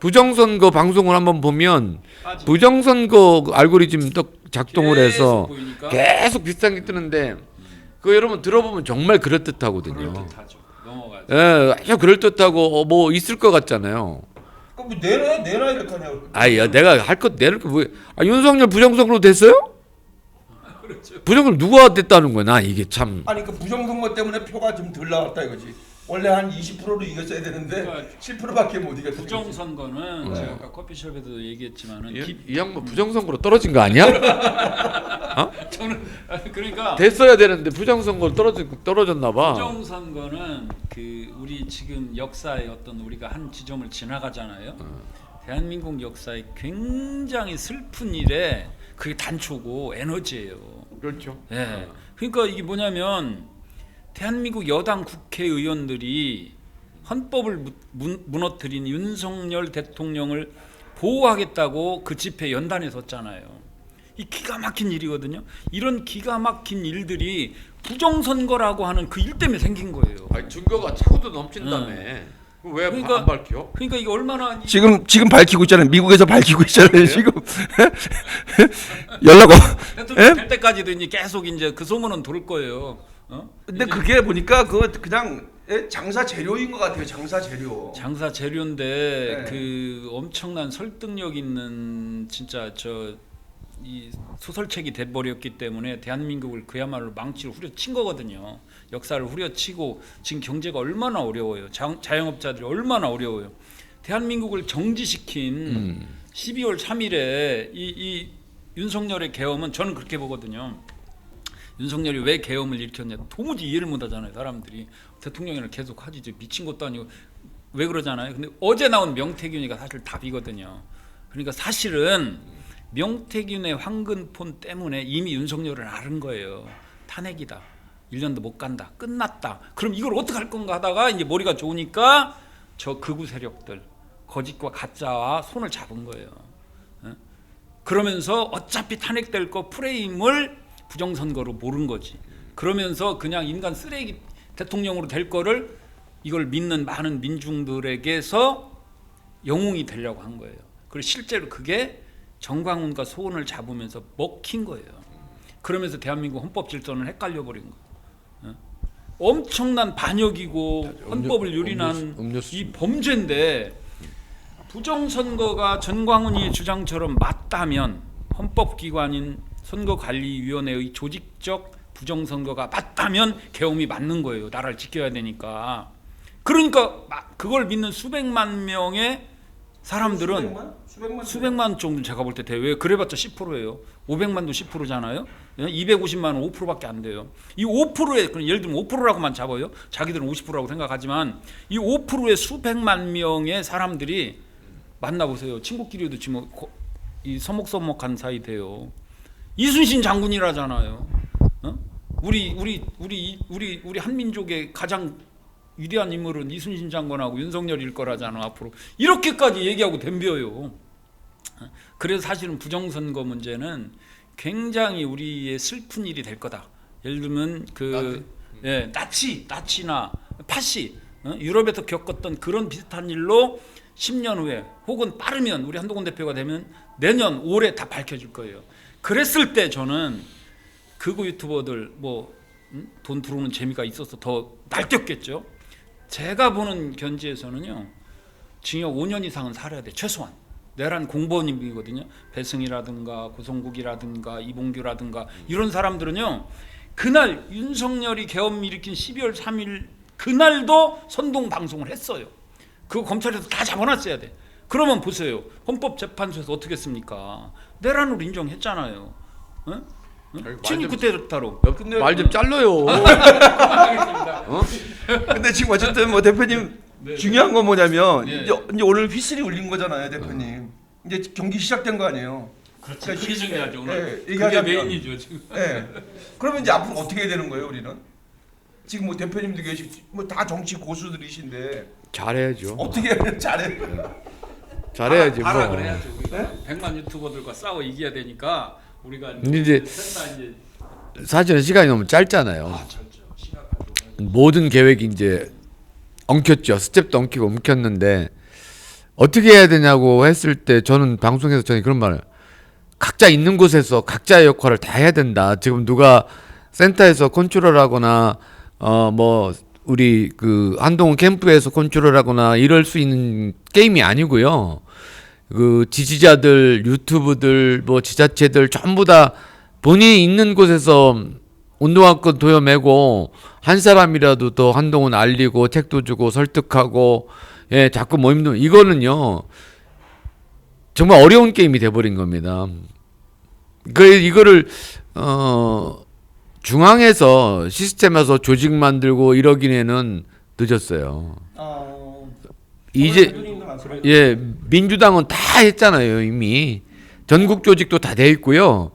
부정선거 방송을 한번 보면 빠지고. 부정선거 알고리즘 작동을 계속 해서 보이니까 계속 비슷한 게 뜨는데 그거 여러분 들어보면 정말 그럴듯하거든요. 그럴듯하죠. 넘어가죠. 예, 아주 그럴듯하고 뭐 있을 것 같잖아요. 그럼 뭐 내놔 이렇게 하냐고. 아야 내가 할 것 내를 거 뭐? 윤석열 부정선거로 됐어요? 그렇죠. 부정선거 누가 됐다는 거야? 나 이게 참. 아니 그 부정선거 때문에 표가 좀 덜 나왔다 이거지. 원래 한 20%로 이겼어야 되는데 그러니까 7%밖에 못 이겼어. 부정선거는 제가 아까 커피숍에도 얘기했지만은 이 양반 부정선거로 떨어진 거 아니야? 저는 그러니까 됐어야 되는데 부정선거로 떨어졌나 봐. 부정선거는 그 우리 지금 역사의 어떤 우리가 한 지점을 지나가잖아요. 대한민국 역사의 굉장히 슬픈 일에 그게 단초고 에너지예요. 그렇죠. 예. 그러니까 이게 뭐냐면 대한민국 여당 국회의원들이 헌법을 무너뜨린 윤석열 대통령을 보호하겠다고 그 집회 연단에 섰잖아요. 이 기가 막힌 일이거든요. 이런 기가 막힌 일들이 부정선거라고 하는 그 일 때문에 생긴 거예요. 아니, 증거가 차고도 넘친다며. 왜 안 그러니까- 밝혀? 그러니까 이게 얼마나 지금 밝히고 있잖아요. 미국에서 밝히고 있잖아요. 지금 연락 와. 대통령 될 때까지도 이제 계속 이제 그 소문은 돌 거예요. 근데 그게 보니까 그냥 장사 재료인 것 같아요. 장사 재료. 장사 재료인데 네. 그 엄청난 설득력 있는 진짜 이 소설책이 돼버렸기 때문에 대한민국을 그야말로 망치로 후려친 거거든요. 역사를 후려치고 지금 경제가 얼마나 어려워요. 자영업자들이 얼마나 어려워요. 대한민국을 정지시킨 12월 3일에 이 윤석열의 계엄은 저는 그렇게 보거든요. 윤석열이 왜 계엄을 일으켰냐 도무지 이해를 못하잖아요. 사람들이 대통령을 계속 하지 미친 것도 아니고 왜 그러잖아요. 근데 어제 나온 명태균이가 사실 답이거든요. 그러니까 사실은 명태균의 황금폰 때문에 이미 윤석열을 앓은 거예요. 탄핵이다. 1년도 못 간다. 끝났다. 그럼 이걸 어떻게 할 건가 하다가 이제 머리가 좋으니까 저 극우 세력들 거짓과 가짜와 손을 잡은 거예요. 그러면서 어차피 탄핵될 거 프레임을 부정선거로 모른 거지. 그러면서 그냥 인간 쓰레기 대통령으로 될 거를 이걸 믿는 많은 민중들에게서 영웅이 되려고 한 거예요. 그리고 실제로 그게 정광훈과 소원을 잡으면서 먹힌 거예요. 그러면서 대한민국 헌법 질서는 헷갈려 버린 거예요. 엄청난 반역이고 헌법을 유린한 이 범죄인데 부정선거가 전광훈이의 주장처럼 맞다면 헌법기관인 선거관리위원회의 조직적 부정선거가 맞다면 계엄이 맞는 거예요. 나라를 지켜야 되니까. 그러니까 그걸 믿는 수백만 명의 사람들은 수백만 정도 제가 볼 때 대외 그래봤자 10%예요. 500만도 10%잖아요. 250만은 5%밖에 안 돼요. 이 5%에 예를 들면 5%라고만 잡아요. 자기들은 50%라고 생각하지만 이 5%의 수백만 명의 사람들이 만나보세요. 친구끼리도 지금 이 서먹서먹한 사이 돼요. 이순신 장군이라잖아요. 우리 한민족의 가장 위대한 인물은 이순신 장군하고 윤석열일 거라잖아. 앞으로 이렇게까지 얘기하고 덤벼요. 그래서 사실은 부정선거 문제는 굉장히 우리의 슬픈 일이 될 거다. 예를 들면 나치나 파시 유럽에서 겪었던 그런 비슷한 일로 10년 후에 혹은 빠르면 우리 한동훈 대표가 되면 내년 올해 다 밝혀질 거예요. 그랬을 때 저는 극우 유튜버들 돈 들어오는 재미가 있어서 더 날뛰었겠죠. 제가 보는 견지에서는요. 징역 5년 이상은 살아야 돼. 최소한. 내란 공범이거든요. 배승희라든가 고성국이라든가 이봉규라든가 이런 사람들은요. 그날 윤석열이 계엄 일으킨 12월 3일 그날도 선동 방송을 했어요. 그거 검찰에서 다 잡아놨어야 돼. 그러면 보세요. 헌법재판소에서 어떻게 했습니까? 내란으로 인정했잖아요. 어? 친일 쿠데타로. 말 좀 잘라요. 근데 지금 어쨌든 뭐 대표님 중요한 건 뭐냐면 네. 이제 오늘 휘슬이 울린 거잖아요, 대표님. 이제 경기 시작된 거 아니에요. 그렇죠. 그게 중요하죠. 오늘. 예, 그게 얘기하자면- 메인이죠 지금. 예. 그러면 이제 앞으로 어떻게 해야 되는 거예요, 우리는? 지금 뭐 대표님도 계시고 뭐 다 정치 고수들이신데 잘해야죠. 어떻게 해야 잘해? 잘해야지 뭐. 알아 그래야죠. 우리가 100만 유튜버들과 싸워 이겨야 되니까 우리가 이제 셋다 이제 사실은 시간이 너무 짧잖아요. 모든 계획이 이제 엉켰죠. 스텝도 엉키고 엉켰는데 어떻게 해야 되냐고 했을 때 저는 방송에서 저는 그런 말을 각자 있는 곳에서 각자의 역할을 다 해야 된다. 지금 누가 센터에서 컨트롤하거나 뭐 우리 그 한동훈 캠프에서 컨트롤하거나 이럴 수 있는 게임이 아니고요. 그 지지자들, 유튜브들, 뭐 지자체들 전부 다 본인이 있는 곳에서 운동화권 도여매고 한 사람이라도 더 한동훈 알리고 책도 주고 설득하고 예 자꾸 모임도 이거는요 정말 어려운 게임이 돼버린 겁니다. 그 이거를 중앙에서 시스템에서 조직 만들고 이러기에는 늦었어요. 이제 예 민주당은 다 했잖아요 이미 전국 조직도 다 돼 있고요.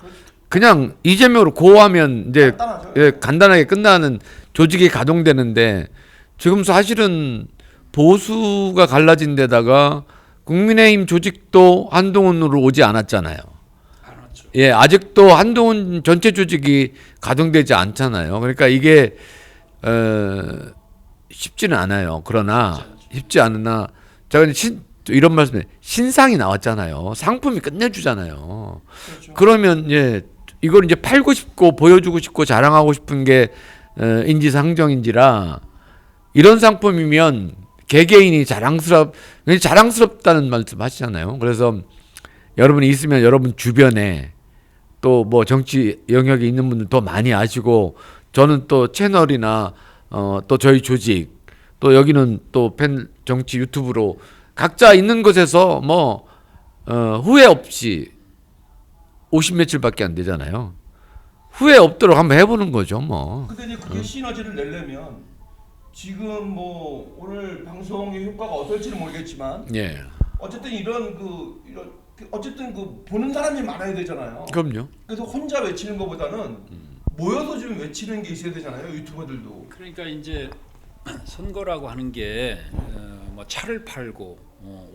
그냥 이재명으로 고하면 이제 예, 간단하게 끝나는 조직이 가동되는데 지금 사실은 보수가 갈라진 데다가 국민의힘 조직도 한동훈으로 오지 않았잖아요. 예, 아직도 한동훈 전체 조직이 가동되지 않잖아요. 그러니까 이게 쉽지는 않아요. 그러나 쉽지 않으나 제가 이런 말씀에 신상이 나왔잖아요. 상품이 끝내주잖아요. 그러면 예 이걸 이제 팔고 싶고 보여주고 싶고 자랑하고 싶은 게 인지상정인지라 이런 상품이면 개개인이 자랑스럽다는 말씀 하시잖아요. 그래서 여러분이 있으면 여러분 주변에 또 뭐 정치 영역에 있는 분들 더 많이 아시고 저는 또 채널이나 또 저희 조직 또 여기는 또 팬 정치 유튜브로 각자 있는 곳에서 뭐 후회 없이 50 며칠밖에 안 되잖아요. 후회 없도록 한번 해보는 거죠, 뭐. 근데 이제 그게 시너지를 내려면 지금 뭐 오늘 방송의 효과가 어떨지는 모르겠지만 예. 어쨌든 이런 어쨌든 그 보는 사람이 많아야 되잖아요. 그럼요. 그래서 혼자 외치는 것보다는 모여서 좀 외치는 게 있어야 되잖아요, 유튜버들도. 그러니까 이제 선거라고 하는 게 뭐 차를 팔고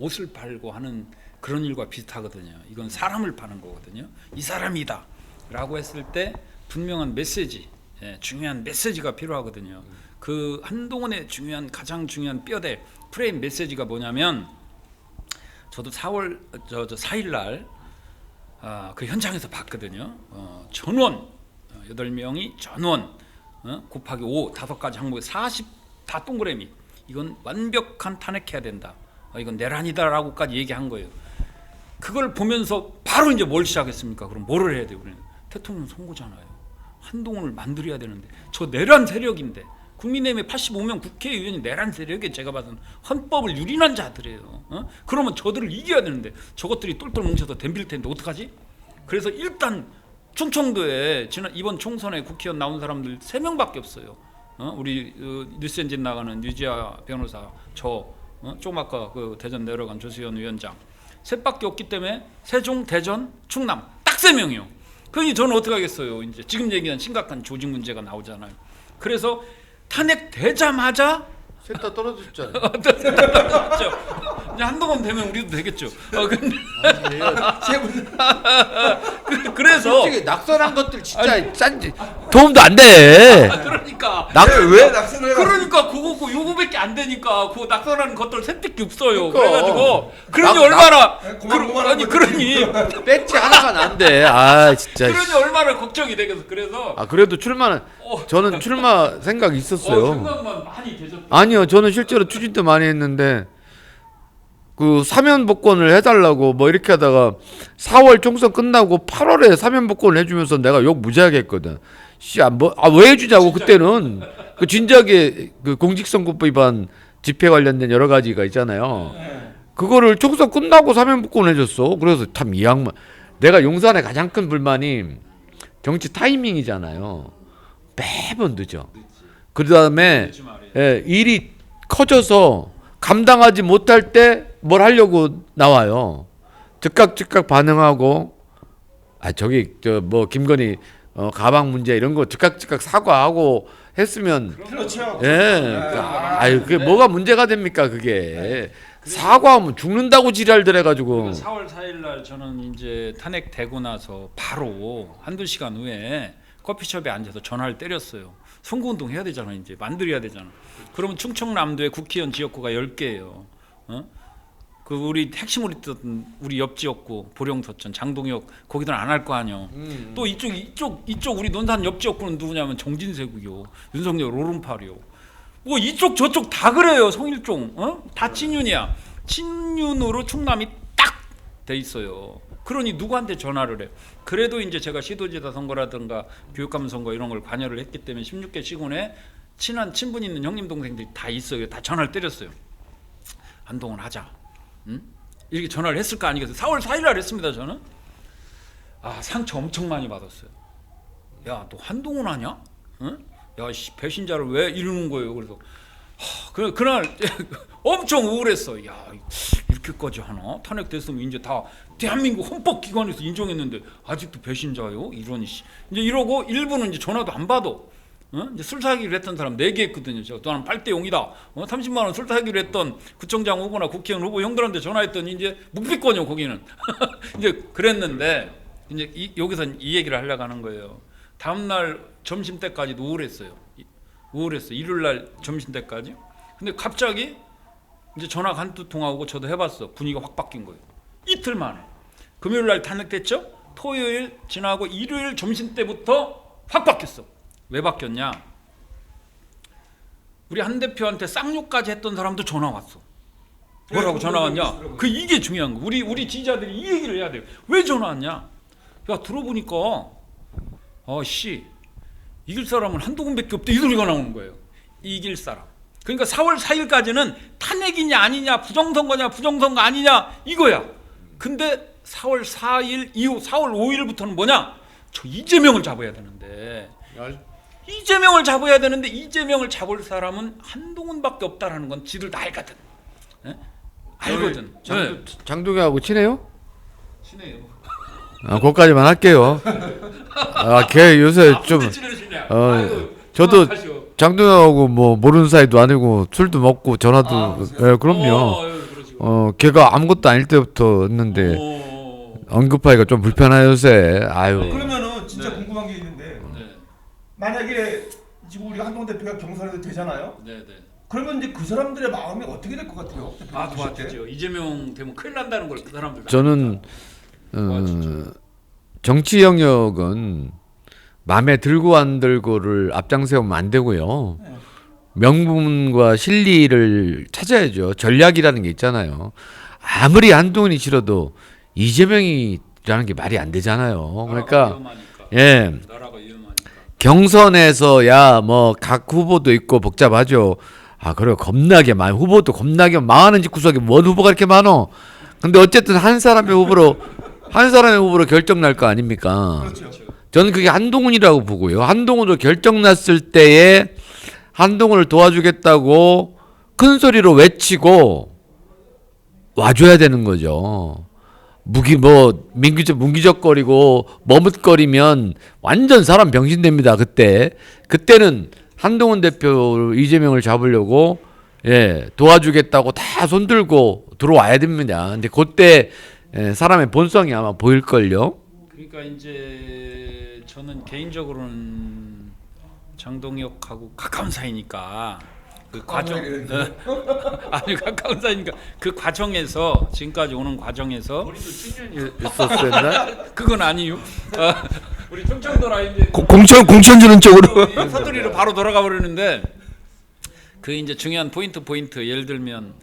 옷을 팔고 하는 그런 일과 비슷하거든요. 이건 사람을 파는 거거든요. 이 사람이다라고 했을 때 분명한 메시지, 중요한 메시지가 필요하거든요. 그 한동훈의 가장 중요한 뼈대 프레임 메시지가 뭐냐면 저도 4월 4일 날 그 현장에서 봤거든요. 전원 8명이 전원 곱하기 5 5가지 항목에 40다 동그라미. 이건 완벽한 탄핵해야 된다. 이건 내란이다라고까지 얘기한 거예요. 그걸 보면서 바로 이제 뭘 시작했습니까? 그럼 뭐를 해야 돼요? 우리는 대통령 선거잖아요. 한동훈을 만들어야 되는데 저 내란 세력인데 국민의힘의 85명 국회의원이 내란 세력에 제가 봐서는 헌법을 유린한 자들이에요. 그러면 저들을 이겨야 되는데 저것들이 똘똘 뭉쳐서 덤빌 텐데 어떡하지? 그래서 일단 충청도에 이번 총선에 국회의원 나온 사람들 3명밖에 없어요. 우리 뉴스엔진 나가는 유지아 변호사, 저 조금 아까 그 대전 내려간 조수현 위원장 셋밖에 없기 때문에 세종, 대전, 충남 딱 3명이요. 그러니 저는 어떻게 하겠어요? 이제 지금 얘기한 심각한 조직 문제가 나오잖아요. 그래서 탄핵되자마자 셋 다 떨어졌잖아요. 그렇죠. 이제 한동안 되면 우리도 되겠죠. 근데 그래서 솔직히 낙선한 것들 진짜 짠지 도움도 안 돼. 그러니까 왜 낙선을 그러니까 요거밖에 안 되니까 그 낙선하는 것들 셋밖에 없어요. 그러니까. 그래가지고 그러니 나- 얼마나 고만고만한 그러니 배지 하나가 난데. 아 진짜. 그러니 얼마나 걱정이 되겠어. 그래서 아 그래도 출마는 저는 출마 생각이 있었어요. 생각만 많이 되셨다. 아니요, 저는 실제로 추진도 많이 했는데 그 사면 복권을 해달라고 뭐 이렇게 하다가 4월 총선 끝나고 8월에 사면 복권을 해주면서 내가 욕 무지하게 했거든. 왜 해주냐고 그때는 그 진작에 그 공직선거법 위반 집회 관련된 여러 가지가 있잖아요. 그거를 총선 끝나고 사면복권 해줬어. 그래서 참 이 양반, 내가 용산의 가장 큰 불만이 정치 타이밍이잖아요. 매번 늦어. 그 다음에 일이 커져서 감당하지 못할 때 뭘 하려고 나와요. 즉각 반응하고, 저기 저 뭐 김건희 가방 문제 이런 거 즉각 사과하고 했으면, 그렇죠. 그게 뭐가 문제가 됩니까 그게. 사과하면 죽는다고 지랄들 해가지고. 4월 4일 날 저는 이제 탄핵되고 나서 바로 한두 시간 후에 커피숍에 앉아서 전화를 때렸어요. 선거운동 해야 되잖아. 이제 만들어야 되잖아. 그러면 충청남도에 국회의원 지역구가 10개예요. 그 우리 핵심으로 있던 우리 옆 지역구 보령서천 장동혁 거기들 안 할 거 아니요. 또 이쪽 우리 논산 옆 지역구는 누구냐면 정진세고요. 윤석열 오른팔이요. 뭐 이쪽 저쪽 다 그래요. 성일종 다 친윤이야. 친윤으로 충남이 딱 돼 있어요. 그러니 누구한테 전화를 해? 그래도 이제 제가 시도지사 선거라든가 교육감 선거 이런 걸 관여를 했기 때문에 16개 시군에 친한 친분 있는 형님 동생들이 다 있어요. 다 전화를 때렸어요. 한동훈 하자. 이렇게 전화를 했을 거 아니겠어요? 4월 4일 날 했습니다. 저는 상처 엄청 많이 받았어요. 야, 너 한동훈 하냐? 야, 배신자를 왜 이러는 거예요? 그래서 그날 엄청 우울했어. 야, 이렇게까지 하나? 탄핵됐으면 이제 다 대한민국 헌법기관에서 인정했는데 아직도 배신자요? 이러니 이제 이러고 일부는 이제 전화도 안 받아. 이제 술 사기를 했던 사람 4개 했거든요. 제가 나는 8대0이다. 30만 원 술 사기를 했던 구청장 후보나 국회의원 후보 형들한테 전화했더니 이제 묵비권이요 거기는. 이제 그랬는데 이제 여기서 이 얘기를 하려고 하는 거예요. 다음 날 점심 때까지도 우울했어요. 일요일 날 점심 때까지. 근데 갑자기 이제 전화 한두 통화하고 저도 해봤어. 분위기가 확 바뀐 거예요. 이틀 만에. 금요일 날 탄핵됐죠. 토요일 지나고 일요일 점심 때부터 확 바뀌었어. 왜 바뀌었냐? 우리 한 대표한테 쌍욕까지 했던 사람도 전화 왔어. 뭐라고 전화 왔냐? 이게 중요한 거. 우리 지지자들이 이 얘기를 해야 돼요. 왜 전화 왔냐? 야, 들어보니까 이길 사람은 한동훈밖에 없대 이 소리가 나오는 거예요. 이길 사람. 그러니까 4월 4일까지는 탄핵이냐 아니냐, 부정선거냐 부정선거 아니냐 이거야. 근데 4월 4일 이후 4월 5일부터는 뭐냐? 저 이재명을 잡아야 되는데. 이재명을 잡아야 되는데 이재명을 잡을 사람은 한동훈밖에 없다라는 건 지들 다 알거든. 알거든. 장동혁하고 친해요? 친해요. 그것까지만 할게요. 걔 요새 좀 저도 장동혁하고 뭐 모르는 사이도 아니고 술도 먹고 전화도 그럼요. 걔가 아무것도 아닐 때부터 했는데 언급하기가 좀 불편해요 요새. 그러면은 진짜 궁금한 게 있는데 만약에 지금 우리가 한동훈 대표가 경선에도 되잖아요. 네네. 그러면 이제 그 사람들의 마음이 어떻게 될 것 같아요? 도와주죠. 이재명 되면 큰일 난다는 걸 그 사람들. 저는 정치 영역은 마음에 들고 안 들고를 앞장세우면 안 되고요. 명분과 실리를 찾아야죠. 전략이라는 게 있잖아요. 아무리 한동훈이 싫어도 이재명이라는 게 말이 안 되잖아요. 그러니까 나라가 위험하니까. 경선에서야 뭐 각 후보도 있고 복잡하죠. 그래요. 겁나게 많이 후보도 겁나게 많은 구석에 뭔 후보가 이렇게 많어. 근데 어쨌든 한 사람의 후보로 결정 날 거 아닙니까? 그렇죠. 저는 그게 한동훈이라고 보고요. 한동훈으로 결정 났을 때에 한동훈을 도와주겠다고 큰 소리로 외치고 와줘야 되는 거죠. 문기적거리고 머뭇거리면 완전 사람 병신됩니다. 그때는 한동훈 대표 이재명을 잡으려고 도와주겠다고 다 손들고 들어와야 됩니다. 근데 그때 사람의 본성이 아마 보일걸요. 그러니까 이제 저는 개인적으로는 장동혁하고 가까운 사이니까 그 과정 아니 가까운 사이니까 그 과정에서 지금까지 오는 과정에서 있었었나? 그건 아니요. 우리 충청도라 이제 공천 주는 쪽으로. 서두리로 바로 돌아가 버리는데 그 이제 중요한 포인트 예를 들면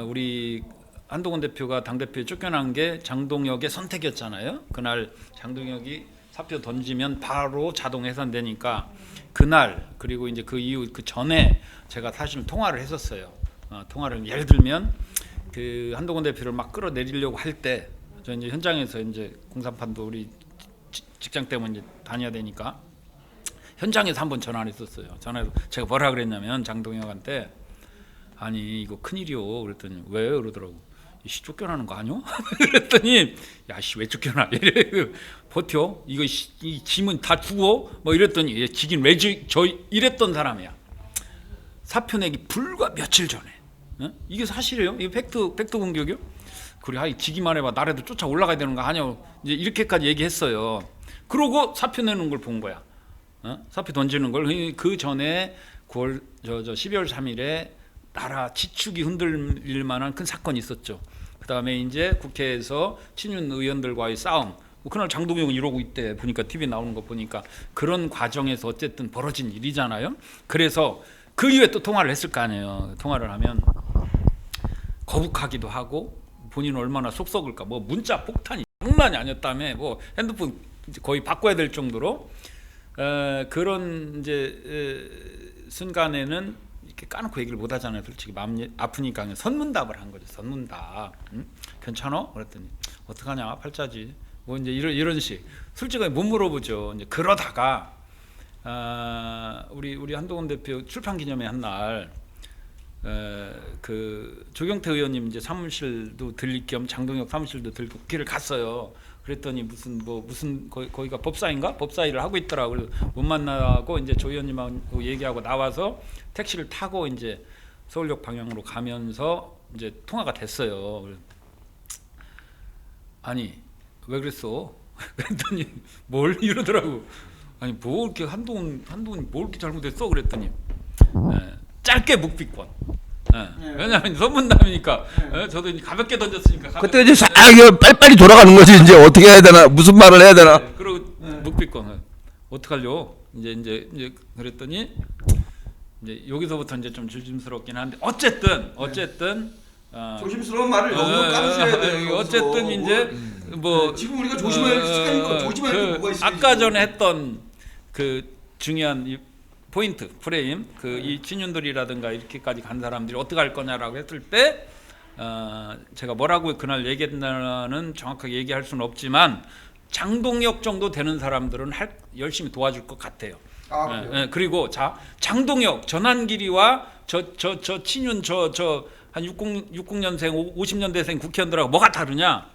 우리 한동훈 대표가 당 대표에 쫓겨난 게 장동혁의 선택이었잖아요. 그날 장동혁이 사표 던지면 바로 자동 해산되니까 그날 그리고 이제 그 이후 그 전에 제가 사실 통화를 했었어요. 통화를 예를 들면 그 한동훈 대표를 막 끌어내리려고 할 때 저 이제 현장에서 이제 공사판도 우리 직장 때문에 이제 다녀야 되니까 현장에서 한번 전화를 했었어요. 전화해서 제가 뭐라 그랬냐면 장동혁한테 아니 이거 큰일이요. 그랬더니 왜요? 그러더라고. 씨 쫓겨나는 거 아니요? 그랬더니 야씨 왜 쫓겨나? 이래 버텨? 이거 이 짐은 다 주고 뭐 이랬더니 얘 지긴 저 이랬던 사람이야. 사표 내기 불과 며칠 전에. 어? 이게 사실이에요? 이게 팩트 공격이요? 그래, 아이 지기만 해봐. 나라도 쫓아 올라가야 되는 거 아니야? 이제 이렇게까지 얘기했어요. 그러고 사표 내는 걸 본 거야. 어? 사표 던지는 걸. 그 전에 12월 3일에 나라 지축이 흔들릴 만한 큰 사건이 있었죠. 그 다음에 이제 국회에서 친윤 의원들과의 싸움. 뭐 그날 장동혁은 이러고 있대. 보니까 TV 나오는 거 보니까 그런 과정에서 어쨌든 벌어진 일이잖아요. 그래서 그 이후에 또 통화를 했을 거 아니에요. 통화를 하면 거북하기도 하고 본인은 얼마나 속 썩을까. 뭐 문자 폭탄이 장난이 아니었다며. 뭐 핸드폰 거의 바꿔야 될 정도로 그런 이제 순간에는 이렇게 까놓고 얘기를 못 하잖아요. 솔직히 마음 아프니까 그냥 선문답을 한 거죠. 선문답. 응? 괜찮아? 그랬더니 어떡하냐 팔자지. 뭐 이제 이런 식. 솔직하게 못 물어보죠. 이제 그러다가 우리 한동훈 대표 출판 기념회 한 날 그 조경태 의원님 이제 사무실도 들릴 겸 장동혁 사무실도 들고 길을 갔어요. 그랬더니 무슨 거기가 법사인가? 법사일을 하고 있더라고. 그래서 못 만나고 이제 조 의원님하고 얘기하고 나와서 택시를 타고 이제 서울역 방향으로 가면서 이제 통화가 됐어요. 아니 왜 그랬어? 그랬더니 뭘 이러더라고. 아니 뭐 이렇게 한동훈이 뭘 이렇게 잘못했어? 그랬더니 짧게 묵비권. 왜냐하면 선문담이니까 저도 이제 가볍게 던졌으니까. 그때 이제 빨리빨리 돌아가는 거지. 이제 어떻게 해야 되나, 무슨 말을 해야 되나. 그리고 묵비권 어떡하려? 이제 그랬더니 이제 여기서부터 이제 좀 조심스럽긴 한데 어쨌든 조심스러운 말을 너무 까주셔야 돼요. 어쨌든 이제 뭐 지금 우리가 조심해야 될 뭐가 있어요. 아까 전에 했던 그 중요한 이 포인트 프레임 이 친윤들이라든가 이렇게까지 간 사람들이 어떻게 할 거냐라고 했을 때 제가 뭐라고 그날 얘기했나는 정확하게 얘기할 수는 없지만 장동혁 정도 되는 사람들은 열심히 도와줄 것 같아요. 그리고 자 장동혁 전환길이와 저 친윤 한 60년생 50년대생 국회의원들하고 뭐가 다르냐?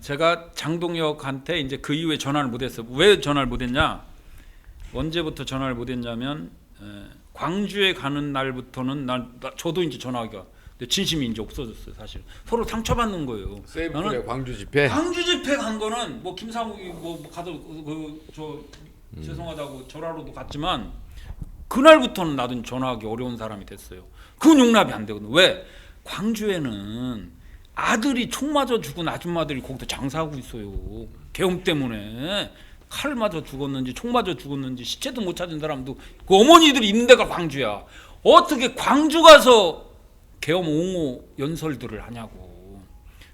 제가 장동혁한테 이제 그 이후에 전화를 못했어요. 왜 전화를 못했냐? 언제부터 전화를 못했냐면 광주에 가는 날부터는 저도 이제 전화하기가 근데 진심이 이제 없어졌어요. 사실 서로 상처받는 거예요. 세이브의 광주 집회. 광주 집회 간 거는 뭐 김상욱이 뭐 가도 죄송하다고 절하러도 갔지만 그날부터는 나도 전화하기 어려운 사람이 됐어요. 그건 용납이 안 되거든. 왜? 광주에는 아들이 총 맞아 죽은 아줌마들이 거기서 장사하고 있어요. 계엄 때문에 칼 맞아 죽었는지 총 맞아 죽었는지 시체도 못 찾은 사람도 그 어머니들이 있는 데가 광주야. 어떻게 광주 가서 계엄 옹호 연설들을 하냐고.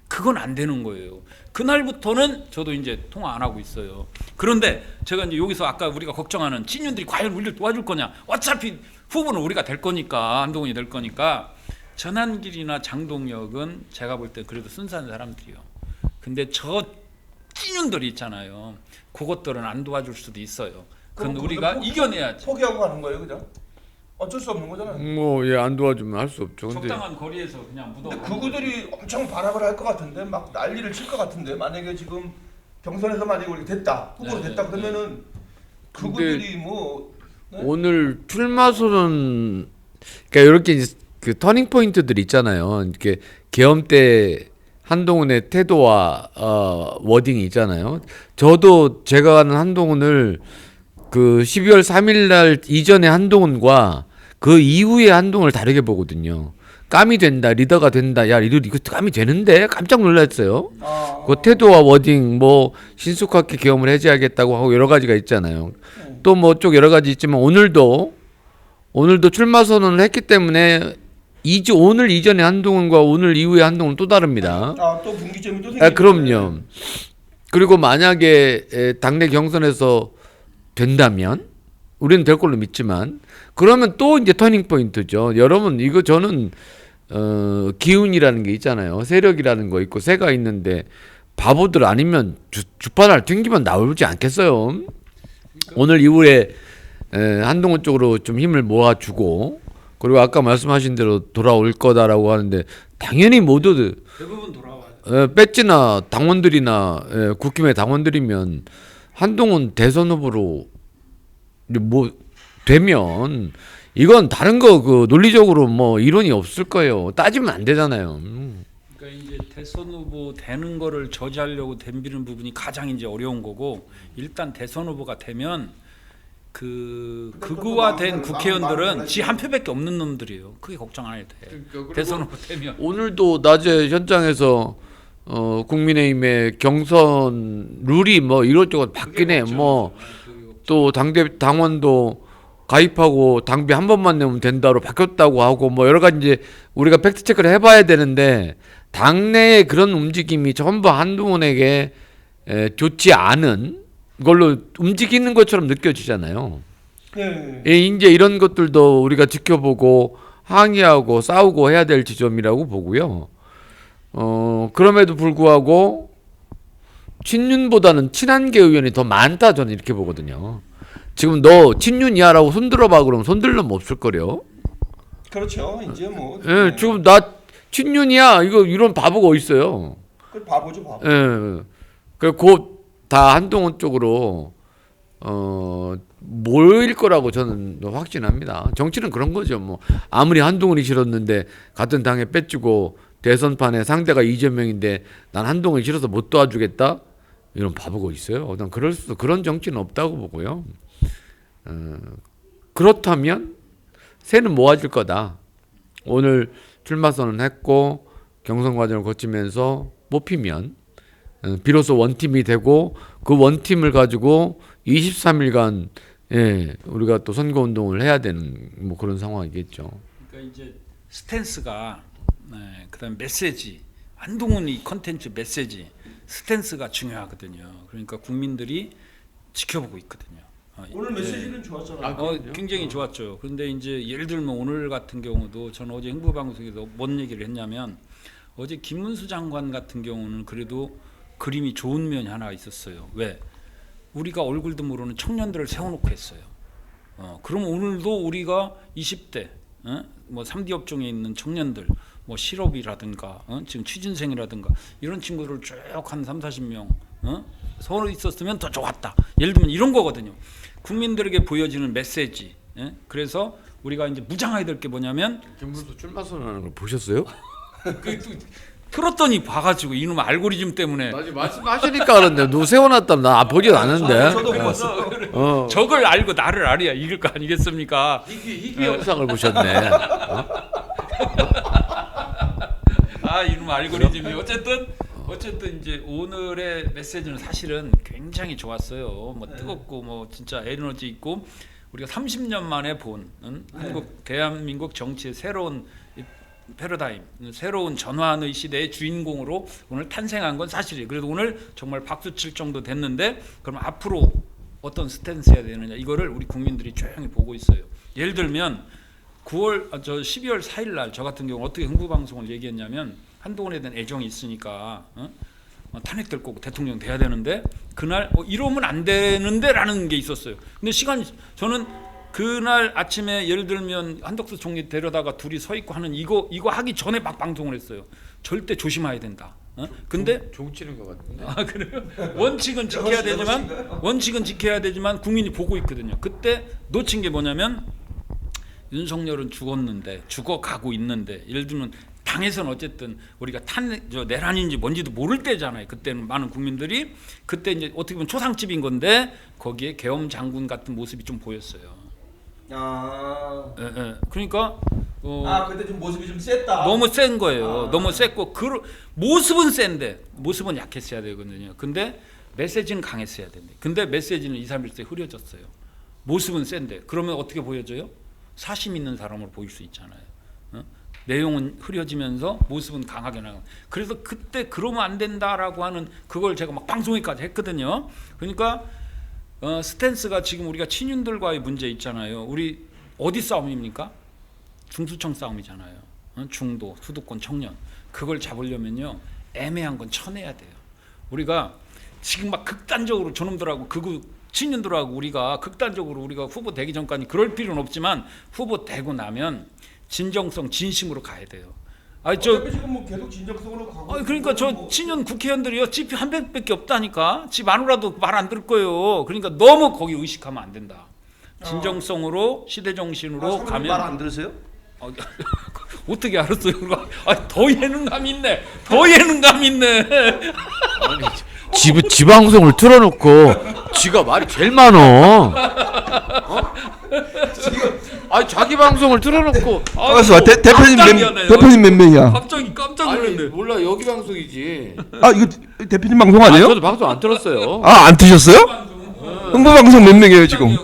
그건 안 되는 거예요. 그날부터는 저도 이제 통화 안 하고 있어요. 그런데 제가 이제 여기서 아까 우리가 걱정하는 친윤들이 과연 우리를 도와줄 거냐? 어차피 후보는 우리가 될 거니까 한동훈이 될 거니까 전환길이나 장동혁은 제가 볼 때 그래도 순수한 사람들이요. 근데 저 친윤들이 있잖아요. 그것들은 안 도와줄 수도 있어요. 그건 우리가 이겨내야지. 포기하고 가는 거예요, 그죠? 어쩔 수 없는 거잖아요. 뭐 예 안 도와주면 할 수 없죠. 근데 적당한 거리에서 그냥 묻어. 근데 그들이 엄청 발악을 할 것 같은데, 막 난리를 칠 것 같은데, 만약에 지금 경선에서 만약에 우리 됐다, 후보로 됐다 그러면은 그들이 뭐 오늘 출마 선언 그러니까 이렇게 이제 그 터닝 포인트들 있잖아요. 이렇게 계엄 때 한동훈의 태도와 워딩이 있잖아요. 저도 제가 아는 한동훈을 그 12월 3일 날 이전의 한동훈과 그 이후의 한동훈을 다르게 보거든요. 감이 된다, 리더가 된다. 야, 이거 감이 되는데 깜짝 놀랐어요. 그 태도와 워딩 뭐 신속하게 계엄을 해제하겠다고 하고 여러 가지가 있잖아요. 또 뭐 쪽 여러 가지 있지만 오늘도 출마 선언을 했기 때문에 오늘 이전의 한동훈과 오늘 이후의 한동훈은 또 다릅니다. 또 분기점이 또 생기는 그럼요. 그리고 만약에 당내 경선에서 된다면 우리는 될 걸로 믿지만 그러면 또 이제 터닝 포인트죠. 여러분 이거 저는 기운이라는 게 있잖아요. 세력이라는 거 있고 새가 있는데 바보들 아니면 주판을 튕기면 나오지 않겠어요. 오늘 이후에 한동훈 쪽으로 좀 힘을 모아주고 그리고 아까 말씀하신 대로 돌아올 거다라고 하는데 당연히 모두 대부분 돌아와요. 배지나 당원들이나 국힘의 당원들이면 한동훈 대선 후보로 뭐 되면 이건 다른 거 그 논리적으로 뭐 이론이 없을 거예요. 따지면 안 되잖아요. 그러니까 이제 대선 후보 되는 거를 저지하려고 덤비는 부분이 가장 이제 어려운 거고 일단 대선 후보가 되면 극우화된 국회의원들은 지 한 표밖에 없는 놈들이에요. 크게 걱정 안 해도 돼. 대선 후보 되면. 오늘도 낮에 현장에서 국민의힘의 경선 룰이 뭐 이것저것 바뀌네. 뭐 또 당원도 가입하고 당비 한 번만 내면 된다로 바뀌었다고 하고 뭐 여러 가지 이제 우리가 팩트 체크를 해봐야 되는데 당내의 그런 움직임이 전부 한동훈에게 좋지 않은 걸로 움직이는 것처럼 느껴지잖아요. 네. 이제 이런 것들도 우리가 지켜보고 항의하고 싸우고 해야 될 지점이라고 보고요. 그럼에도 불구하고 친윤보다는 친한계 의원이 더 많다 저는 이렇게 보거든요. 지금 너 친윤이야라고 손들어봐 그러면 손들 놈 없을 거래요. 그렇죠. 이제 뭐. 예, 지금 나 친윤이야 이거 이런 바보가 어디 있어요. 그 바보죠 바보. 예, 곧 다 한동훈 쪽으로 모일 거라고 저는 확신합니다. 정치는 그런 거죠. 뭐 아무리 한동훈이 싫었는데 같은 당에 뺏주고 대선판에 상대가 이재명인데 난 한동훈이 싫어서 못 도와주겠다 이런 바보가 있어요. 난 그런 정치는 없다고 보고요. 그렇다면 새는 모아질 거다. 오늘 출마 선언했고 경선 과정을 거치면서 뽑히면 비로소 원팀이 되고 그 원팀을 가지고 23일간 우리가 또 선거 운동을 해야 되는 뭐 그런 상황이겠죠. 그러니까 이제 스탠스가 그다음 메시지 한동훈 이 컨텐츠 메시지 스탠스가 중요하거든요. 그러니까 국민들이 지켜보고 있거든요. 오늘 메시지는 좋았잖아요. 굉장히 좋았죠. 그런데 이제 예를 들면 오늘 같은 경우도 저는 어제 행보방송에서 뭔 얘기를 했냐면 어제 김문수 장관 같은 경우는 그래도 그림이 좋은 면이 하나 있었어요. 왜? 우리가 얼굴도 모르는 청년들을 세워놓고 했어요. 그럼 오늘도 우리가 20대 뭐 3D 업종에 있는 청년들 뭐 실업이라든가 지금 취준생이라든가 이런 친구를 쭉 한 30-40명 서로 있었으면 더 좋았다. 예를 들면 이런 거거든요. 국민들에게 보여지는 메시지. 그래서 우리가 이제 무장해야 될 게 뭐냐면 김문수 출마 선언하는 걸 보셨어요? 틀었더니 봐가지고 이놈 알고리즘 때문에 말씀하시니까 그런데 누구 세워놨다면 나 보지도 않았는데. 저도 봤어. 저걸 알고 나를 알아야 이길 거 아니겠습니까? 희귀 영상을 보셨네. 이놈 알고리즘이 어쨌든 이제 오늘의 메시지는 사실은 굉장히 좋았어요. 뭐 뜨겁고 뭐 진짜 에너지 있고 우리가 30년 만에 본 대한민국 정치의 새로운 패러다임, 새로운 전환의 시대의 주인공으로 오늘 탄생한 건 사실이에요. 그래서 오늘 정말 박수 칠 정도 됐는데 그럼 앞으로 어떤 스탠스해야 되느냐 이거를 우리 국민들이 조용히 보고 있어요. 예를 들면 12월 4일 날 저 같은 경우 어떻게 흥부방송을 얘기했냐면 한동훈에 대한 애정이 있으니까 탄핵될 거고 대통령 돼야 되는데 그날 이러면 안 되는데라는 게 있었어요. 근데 저는 그날 아침에 예를 들면 한덕수 총리 데려다가 둘이 서 있고 하는 이거 하기 전에 막 방송을 했어요. 절대 조심해야 된다. 근데 종치는 것 같은데. 그래요? 원칙은 지켜야 되지만 국민이 보고 있거든요. 그때 놓친 게 뭐냐면 윤석열은 죽어가고 있는데 예를 들면 당에서는 어쨌든 우리가 내란인지 뭔지도 모를 때잖아요. 그때는 많은 국민들이 그때 이제 어떻게 보면 초상집인 건데 거기에 계엄 장군 같은 모습이 좀 보였어요. 그러니까 그때 좀 모습이 좀 셌다. 너무 센 거예요. 너무 셌고 모습은 센데 모습은 약했어야 되거든요. 근데 메시지는 강했어야 되는데 근데 메시지는 2, 3일 때 흐려졌어요. 모습은 센데 그러면 어떻게 보여져요? 사심 있는 사람으로 보일 수 있잖아요. 내용은 흐려지면서 모습은 강하게 나가. 그래서 그때 그러면 안 된다라고 하는 그걸 제가 막 방송에까지 했거든요. 그러니까 스탠스가 지금 우리가 친윤들과의 문제 있잖아요. 우리 어디 싸움입니까? 중수청 싸움이잖아요. 중도, 수도권 청년 그걸 잡으려면요 애매한 건 쳐내야 돼요. 우리가 지금 막 극단적으로 저놈들하고 극우 친윤들하고 우리가 극단적으로 우리가 후보 되기 전까지 그럴 필요는 없지만 후보 되고 나면 진정성 진심으로 가야 돼요. 지금 뭐 계속 진정성으로 가고. 그러니까 저 친윤 국회의원들이요 집이 한 백밖에 없다니까. 집 마누라도 말 안 들을 거예요. 그러니까 너무 거기 의식하면 안 된다. 진정성으로 시대 정신으로 가면. 말안 들으세요? 어떻게 알았어요? 더 예능감 있네. 더 예능감 있네. 지방송을 틀어놓고 지가 말이 제일 많어. 자기 방송을 틀어놓고. 알았어. 대표님 몇 명이야? 갑자기 깜짝 놀랐네. 몰라 여기 방송이지. 이거 대표님 방송 아니에요? 저도 방송 안 틀었어요. 안 트셨어요? 홍보 방송 몇 명이에요 지금?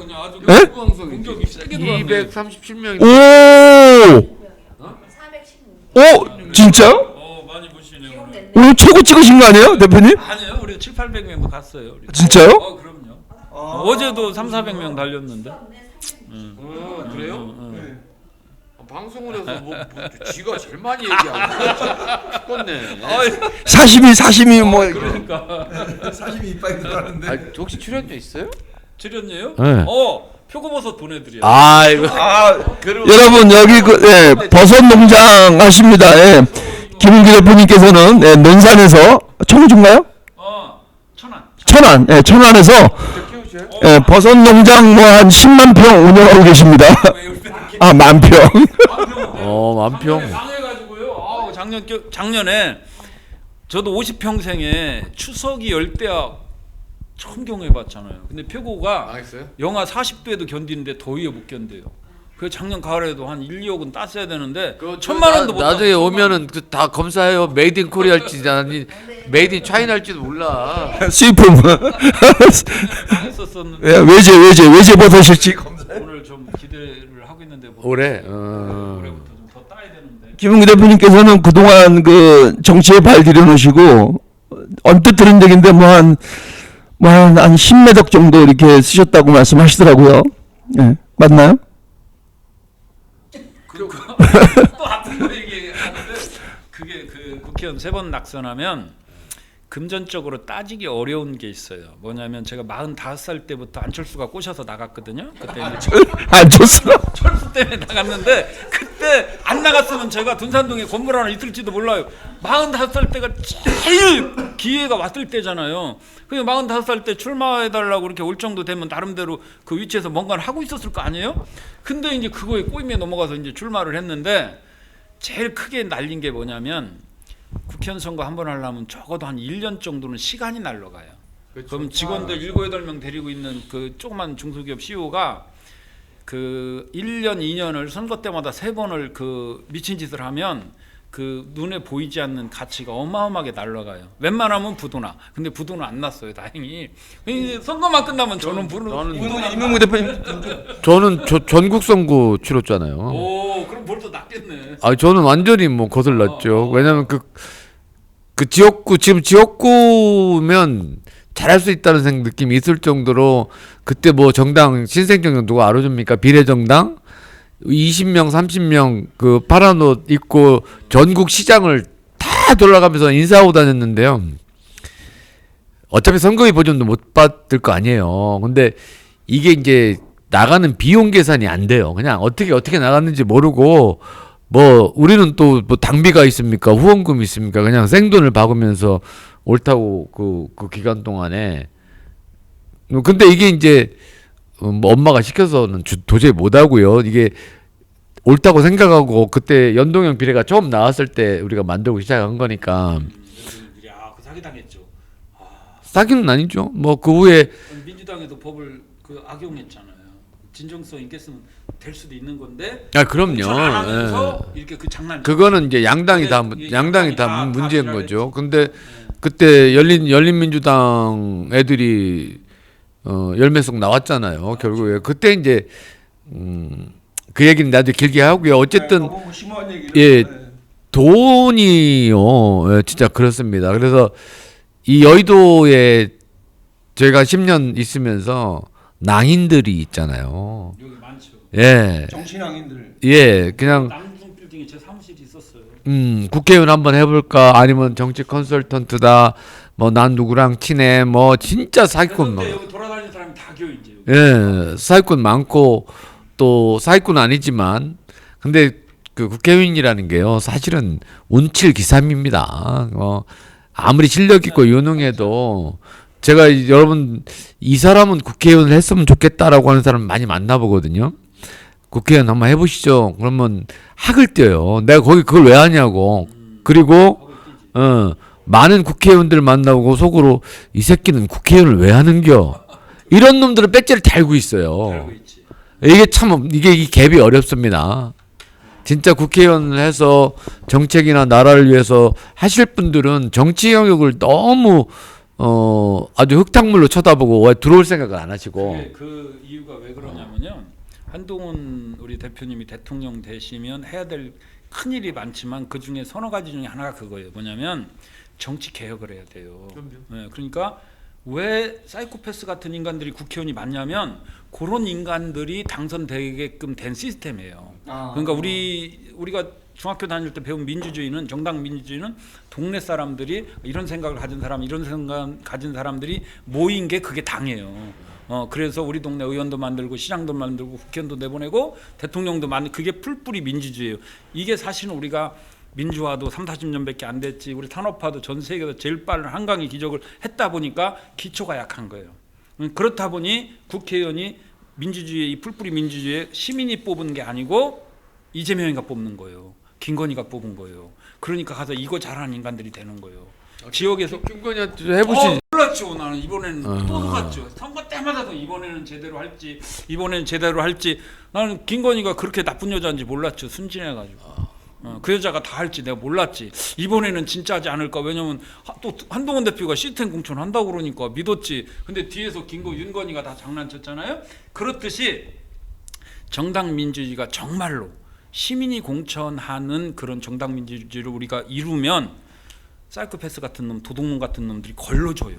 예? 공격이 세게 들어왔네. 237명이. 오! 416. 진짜요? 많이 보시네요. 오늘. 오늘 최고 찍으신 거 아니에요, 대표님? 아니요, 우리 7,800명 갔어요. 우리. 진짜요? 그럼요. 어제도 3,400명 달렸는데. 그래요? 방송을 해서 뭐 지가 제일 많이 얘기하고 죽겠네. 사심이 뭐 그러니까. 사심이 이빨이 들어가는데. 혹시 출연료 있어요? 출연료요? 네. 표고버섯 보내드려요. 아이고. 여러분 여기 버섯 농장 하십니다. 예. 김은기 대표님께서는 논산에서 청주인가요? 천안. 천안에서 버섯 농장 뭐 한 10만 평 운영하고 계십니다. 만 평. 만평. 당해가지고요. 작년에 저도 50평생에 추석이 열대야 처음 경험해봤잖아요. 근데 표고가 영하 40도에도 견디는데 더위에 못 견뎌요. 그래서 작년 가을에도 한 1, 2억은 땄어야 되는데 1,000만 원도 못 나중에 땄어요. 오면은 다 검사해요. 메이드 인 코리아 할지 아니 메이드 인 차이나 할지도 몰라. 수입품. 했었었는데 외제 버섯일지. 오늘 좀 기대를 하고 있는데 올해. 올해부터 좀 더 따야 되는데. 김은기 대표님께서는 그동안 그 정치에 발 들여놓으시고 언뜻 들은 얘기인데 한 10매덕 정도 이렇게 쓰셨다고 말씀하시더라고요. 예, 맞나요? 또 아픈 거 얘기하는데 그게 그 국회의원 3번 낙선하면 금전적으로 따지기 어려운 게 있어요. 뭐냐면 제가 45살 때부터 안철수가 꼬셔서 나갔거든요. 그때 안철수. 철수 때문에 나갔는데 그때 안 나갔으면 제가 둔산동에 건물 하나 있을지도 몰라요. 45살 때가 제일 기회가 왔을 때잖아요. 그냥 45살 때 출마해달라고 이렇게 올 정도 되면 나름대로 그 위치에서 뭔가를 하고 있었을 거 아니에요? 근데 이제 그거에 꼬임에 넘어가서 이제 출마를 했는데 제일 크게 날린 게 뭐냐면 국회의원 선거 한 번 하려면 적어도 한 1년 정도는 시간이 날라가요. 그럼 직원들 7, 8명 데리고 있는 그 조그만 중소기업 CEO가 그 1년, 2년을 선거 때마다 3번을 그 미친 짓을 하면 그 눈에 보이지 않는 가치가 어마어마하게 날라가요. 웬만하면 부도나. 근데 부도는 안 났어요, 다행히. 이제 선거만 끝나면 저는 이명무 대표님. 저는 전국 선거 치렀잖아요. 오, 그럼 벌써 낫겠네. 저는 완전히 뭐 거슬렀죠. 왜냐면 그 지역구 지금 지역구면 잘할 수 있다는 느낌이 있을 정도로 그때 뭐 정당 신생정당 누가 알아줍니까? 비례정당 20명 30명 그 파란 옷 입고 전국 시장을 다 돌아가면서 인사하고 다녔는데요. 어차피 선거비 보전도 못 받을 거 아니에요. 근데 이게 이제 나가는 비용 계산이 안 돼요. 그냥 어떻게 나갔는지 모르고 뭐 우리는 또 뭐 당비가 있습니까? 후원금이 있습니까? 그냥 생돈을 박으면서 옳다고 그 기간 동안에. 근데 이게 이제 뭐 엄마가 시켜서는 도저히 못 하고요. 이게 옳다고 생각하고 그때 연동형 비례가 처음 나왔을 때 우리가 만들고 시작한 거니까. 그 사기 당했죠. 사기는 아니죠. 뭐 그 후에 민주당에도 법을 그 악용했잖아요. 진정성 있겠으면 될 수도 있는 건데. 그럼요. 안 하면서 이렇게 그 장난. 그거는 이제 양당이 다 문제인 거죠. 근데 그때 열린민주당 애들이 열매 속 나왔잖아요. 결국에 그때 이제 그 얘기는 나도 길게 하고요. 어쨌든 돈이요, 진짜 그렇습니다. 그래서 이 여의도에 저희가 10년 있으면서 낭인들이 있잖아요. 여기 많죠. 예. 정신왕인들. 예, 그냥 남중 빌딩에 제 사무실이 있었어요. 국회의원 한번 해볼까 아니면 정치 컨설턴트다 뭐 난 누구랑 친해 뭐 진짜 사기꾼 뭐 여기 돌아다니는 사람이 다 겨 이제. 예, 사기꾼 많고 또 사기꾼 아니지만 근데 그 국회의원이라는 게요 사실은 운칠기삼입니다. 아무리 실력 있고 유능해도 제가 여러분 이 사람은 국회의원을 했으면 좋겠다라고 하는 사람 많이 만나보거든요. 국회의원 한번 해보시죠. 그러면 학을 떼요. 내가 거기 그걸 왜 하냐고. 그리고 많은 국회의원들 만나고 속으로 이 새끼는 국회의원을 왜 하는겨. 이런 놈들은 배지를 달고 있어요. 이게 참 이게 이 갭이 어렵습니다. 진짜 국회의원을 해서 정책이나 나라를 위해서 하실 분들은 정치 영역을 너무 아주 흙탕물로 쳐다보고 왜 들어올 생각을 안 하시고. 그 이유가 왜 그러냐면요. 한동훈 우리 대표님이 대통령 되시면 해야 될 큰 일이 많지만 그 중에 서너 가지 중에 하나가 그거예요. 뭐냐면 정치 개혁을 해야 돼요. 네, 그러니까 왜 사이코패스 같은 인간들이 국회의원이 많냐면 그런 인간들이 당선되게끔 된 시스템이에요. 그러니까 우리가 중학교 다닐 때 배운 민주주의는 정당 민주주의는 동네 사람들이 이런 생각을 가진 사람 이런 생각 가진 사람들이 모인 게 그게 당이에요. 그래서 우리 동네 의원도 만들고 시장도 만들고 국회의원도 내보내고 대통령도 만들고 그게 풀뿌리 민주주의예요. 이게 사실은 우리가 민주화도 30-40년밖에 안 됐지 우리 산업화도 전 세계에서 제일 빠른 한강의 기적을 했다 보니까 기초가 약한 거예요. 그렇다 보니 국회의원이 민주주의 이 풀뿌리 민주주의에 시민이 뽑은 게 아니고 이재명이가 뽑는 거예요. 김건희가 뽑은 거예요. 그러니까 가서 이거 잘하는 인간들이 되는 거예요. 지역에서 김건희한테 해보시. 몰랐죠. 나는 이번에는 또 속았죠. 선거 때마다도 이번에는 제대로 할지 나는 김건희가 그렇게 나쁜 여자인지 몰랐죠. 순진해가지고 그 여자가 다 할지 내가 몰랐지. 이번에는 진짜 하지 않을까. 왜냐면 또 한동훈 대표가 시스템 공천 한다고 그러니까 믿었지. 근데 뒤에서 윤건희가 다 장난쳤잖아요. 그렇듯이 정당 민주주의가 정말로 시민이 공천하는 그런 정당 민주주의를 우리가 이루면 사이코패스 같은 놈, 도둑놈 같은 놈들이 걸러줘요.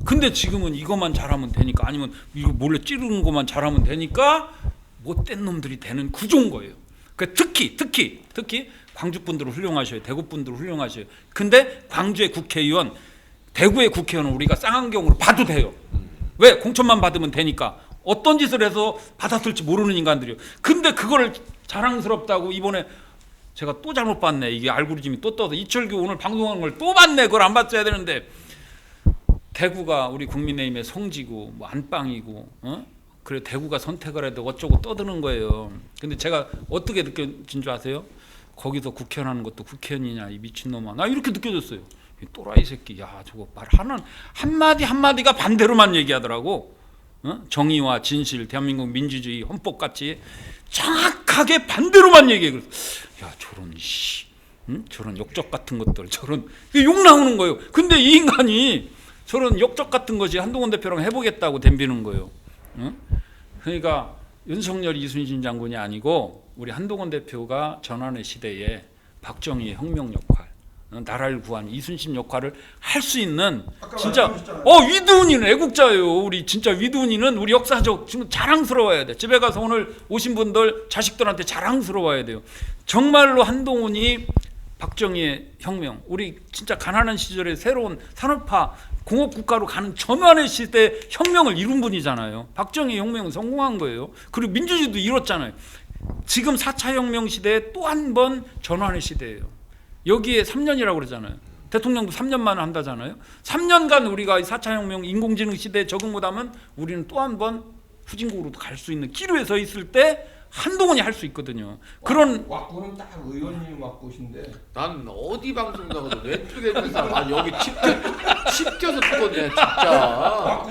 근데 지금은 이것만 잘하면 되니까 아니면 이거 몰래 찌르는 것만 잘하면 되니까 못된 놈들이 되는 구조인 거예요. 특히 광주 분들은 훌륭하셔요. 대구 분들은 훌륭하셔요. 근데 광주의 국회의원, 대구의 국회의원은 우리가 쌍안경으로 봐도 돼요. 왜? 공천만 받으면 되니까. 어떤 짓을 해서 받았을지 모르는 인간들이요. 근데 그걸 자랑스럽다고 이번에 제가 또 잘못 봤네. 이게 알고리즘이 또 떠서 이철규 오늘 방송하는 걸 또 봤네. 그걸 안 봤어야 되는데 대구가 우리 국민의힘의 성지고 뭐 안방이고 그래 대구가 선택을 해도 어쩌고 떠드는 거예요. 근데 제가 어떻게 느껴진 줄 아세요? 거기서 국회의원 하는 것도 국회의원이냐 이 미친놈아. 나 이렇게 느껴졌어요. 이 또라이 새끼. 야 저거 말 하는 한마디가 반대로만 얘기하더라고. 정의와 진실, 대한민국 민주주의, 헌법같이 정확하게 반대로만 얘기해. 야 저런 저런 역적 같은 것들 저런 욕 나오는 거예요. 근데 이 인간이 저런 역적 같은 것이 한동훈 대표랑 해보겠다고 덤비는 거예요. 그러니까 윤석열, 이순신 장군이 아니고 우리 한동훈 대표가 전환의 시대에 박정희의 혁명 역할, 나라를 구한 이순신 역할을 할 수 있는 진짜 위두은이는 애국자예요. 우리 진짜 위두은이는 우리 역사적 지금 자랑스러워야 돼. 집에 가서 오늘 오신 분들 자식들한테 자랑스러워야 돼요. 정말로 한동훈이 박정희의 혁명, 우리 진짜 가난한 시절에 새로운 산업화 공업국가로 가는 전환의 시대 혁명을 이룬 분이잖아요. 박정희 혁명은 성공한 거예요. 그리고 민주주의도 이뤘잖아요. 지금 4차 혁명 시대에 또 한 번 전환의 시대예요. 여기에 3년이라고 그러잖아요. 대통령도 3년만 한다잖아요. 3년간 우리가 4차 혁명 인공지능 시대에 적응 못하면 우리는 또 한 번 후진국으로 갈 수 있는 기로에 서 있을 때 한동훈이 할 수 있거든요. 그런 왁구는 딱 의원님 왁구신데. 난 어디 방송 나가도 왼쪽에 있는 사람 여기 칩겨서 죽었네 진짜.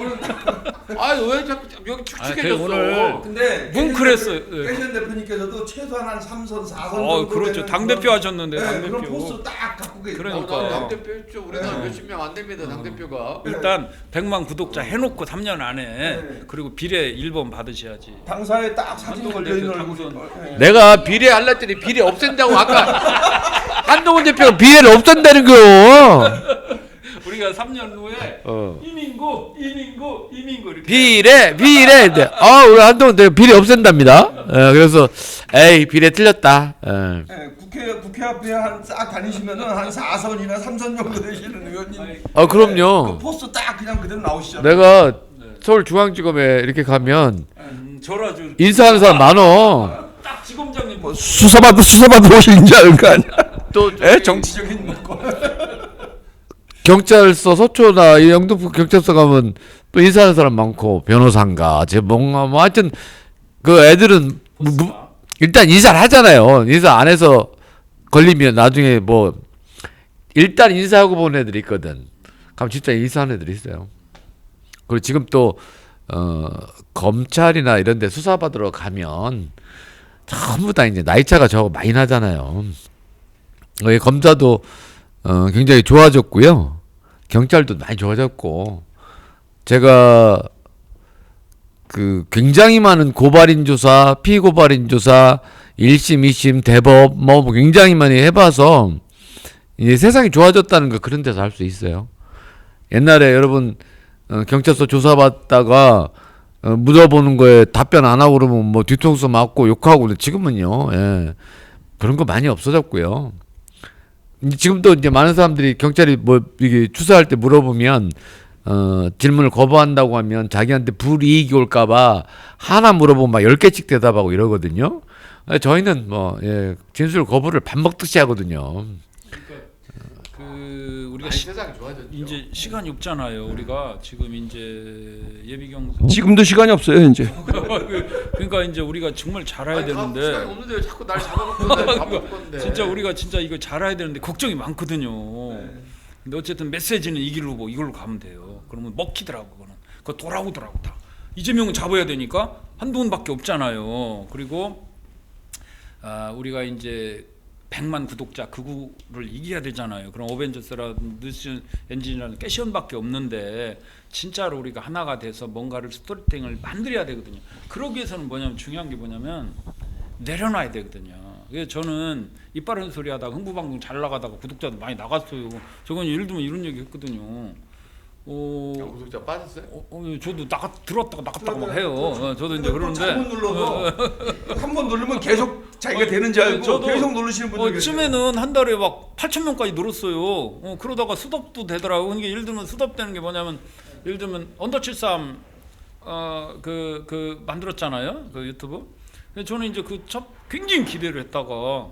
왜 자꾸 여기 축축해졌어. 오늘 근데 뭉클했어요. 깨션 대표님께서도 최소한 한 3선 4선 정도 그렇죠. 되는 당 대표 하셨는데 당 그런 대표. 포스 딱 갖고 계세요. 그러니까. 당 대표 했죠. 우리나라 몇십 명 안 됩니다. 당 대표가. 일단 100만 구독자 해놓고 3년 안에 그리고 비례 1번 받으셔야지. 당사에 딱 사진 걸려 있는 당선. 얼굴이. 내가 비례 할라 했더니 비례 없앤다고 아까 한동훈 대표가 비례를 없앤다는 거요. 우리가 우리가 3년 후에 이민구 이렇게 비례. 우리 한동훈 대표 비례 없앤답니다. 그래서 에이 비례 틀렸다. 예, 국회 앞에 한 싹 다니시면은 한 4선이나 3선 정도 되시는 의원님. 그럼요. 그 포스터 딱 그냥 그대로 나오시잖아요. 내가 서울중앙지검에 이렇게 가면 저라주 인사하는 사람 많어. 딱 지검장님 뭐 수사받고 오시는 줄 아는 거 아니야? 또 예, 정치적인 뭐. 경찰서 서초나 이 영등포 경찰서 가면 또 인사하는 사람 많고 변호사인가 제 뭔가 뭐 하여튼 그 애들은 일단 인사를 하잖아요. 인사 안 해서 걸리면 나중에 뭐 일단 인사하고 본 애들이 있거든. 그럼 진짜 인사하는 애들이 있어요. 그리고 지금 또 검찰이나 이런 데 수사받으러 가면 전부 다 이제 나이 차가 저 많이 나잖아요. 검사도 굉장히 좋아졌고요. 경찰도 많이 좋아졌고 제가 그 굉장히 많은 고발인 조사, 피고발인 조사, 1심, 2심, 대법 뭐 굉장히 많이 해봐서 이제 세상이 좋아졌다는 거 그런 데서 알 수 있어요. 옛날에 여러분 경찰서 조사받다가 물어보는 거에 답변 안 하고 그러면 뭐 뒤통수 맞고 욕하고 근데 지금은요, 예, 그런 거 많이 없어졌고요. 지금도 이제 많은 사람들이 경찰이 뭐 이게 추사할 때 물어보면 질문을 거부한다고 하면 자기한테 불이익이 올까봐 하나 물어보면 막 10개씩 대답하고 이러거든요. 저희는 뭐 예, 진술 거부를 밥 먹듯이 하거든요. 그 우리가 세상이 좋아졌죠. 이제 시간이 없잖아요. 우리가 지금 이제 예비경 지금도 시간이 없어요 이제. 그러니까 이제 우리가 정말 잘해야 되는데 시간이 없는데 왜 자꾸 날 잡아먹고 진짜 우리가 진짜 이거 잘해야 되는데 걱정이 많거든요. 근데 어쨌든 메시지는 이 길로 이걸로 가면 돼요. 그러면 먹히더라고 그거는. 그거 돌아오더라고 다. 이재명은 잡아야 되니까 한동훈밖에 없잖아요. 그리고 우리가 이제 100만 구독자 극우를 이겨야 되잖아요. 그럼 어벤져스라는 뉴스 엔진이라는 깨시언밖에 없는데 진짜로 우리가 하나가 돼서 뭔가를 스토리텔링을 만들어야 되거든요. 그러기 위해서는 뭐냐면 중요한 게 뭐냐면 내려놔야 되거든요. 그래서 저는 이빨은 소리 하다가 흥부방송 잘 나가다가 구독자도 많이 나갔어요. 저건 예를 들면 이런 얘기 했거든요. 구독자 빠졌어요? 저도 들었다가 나갔다가 막 해요. 저도 이제 그러는데 잘못 눌러서 한 번 누르면 계속 자기가 되는 줄 알고 저도 계속 누르시는 분들 계세요. 쯤에는 한 달에 막 8,000명까지 늘었어요. 그러다가 수덥도 되더라고. 그러니까 예를 들면 수덥되는 게 뭐냐면 예를 들면 언더73 그 만들었잖아요. 그 유튜브. 저는 이제 그 굉장히 기대를 했다가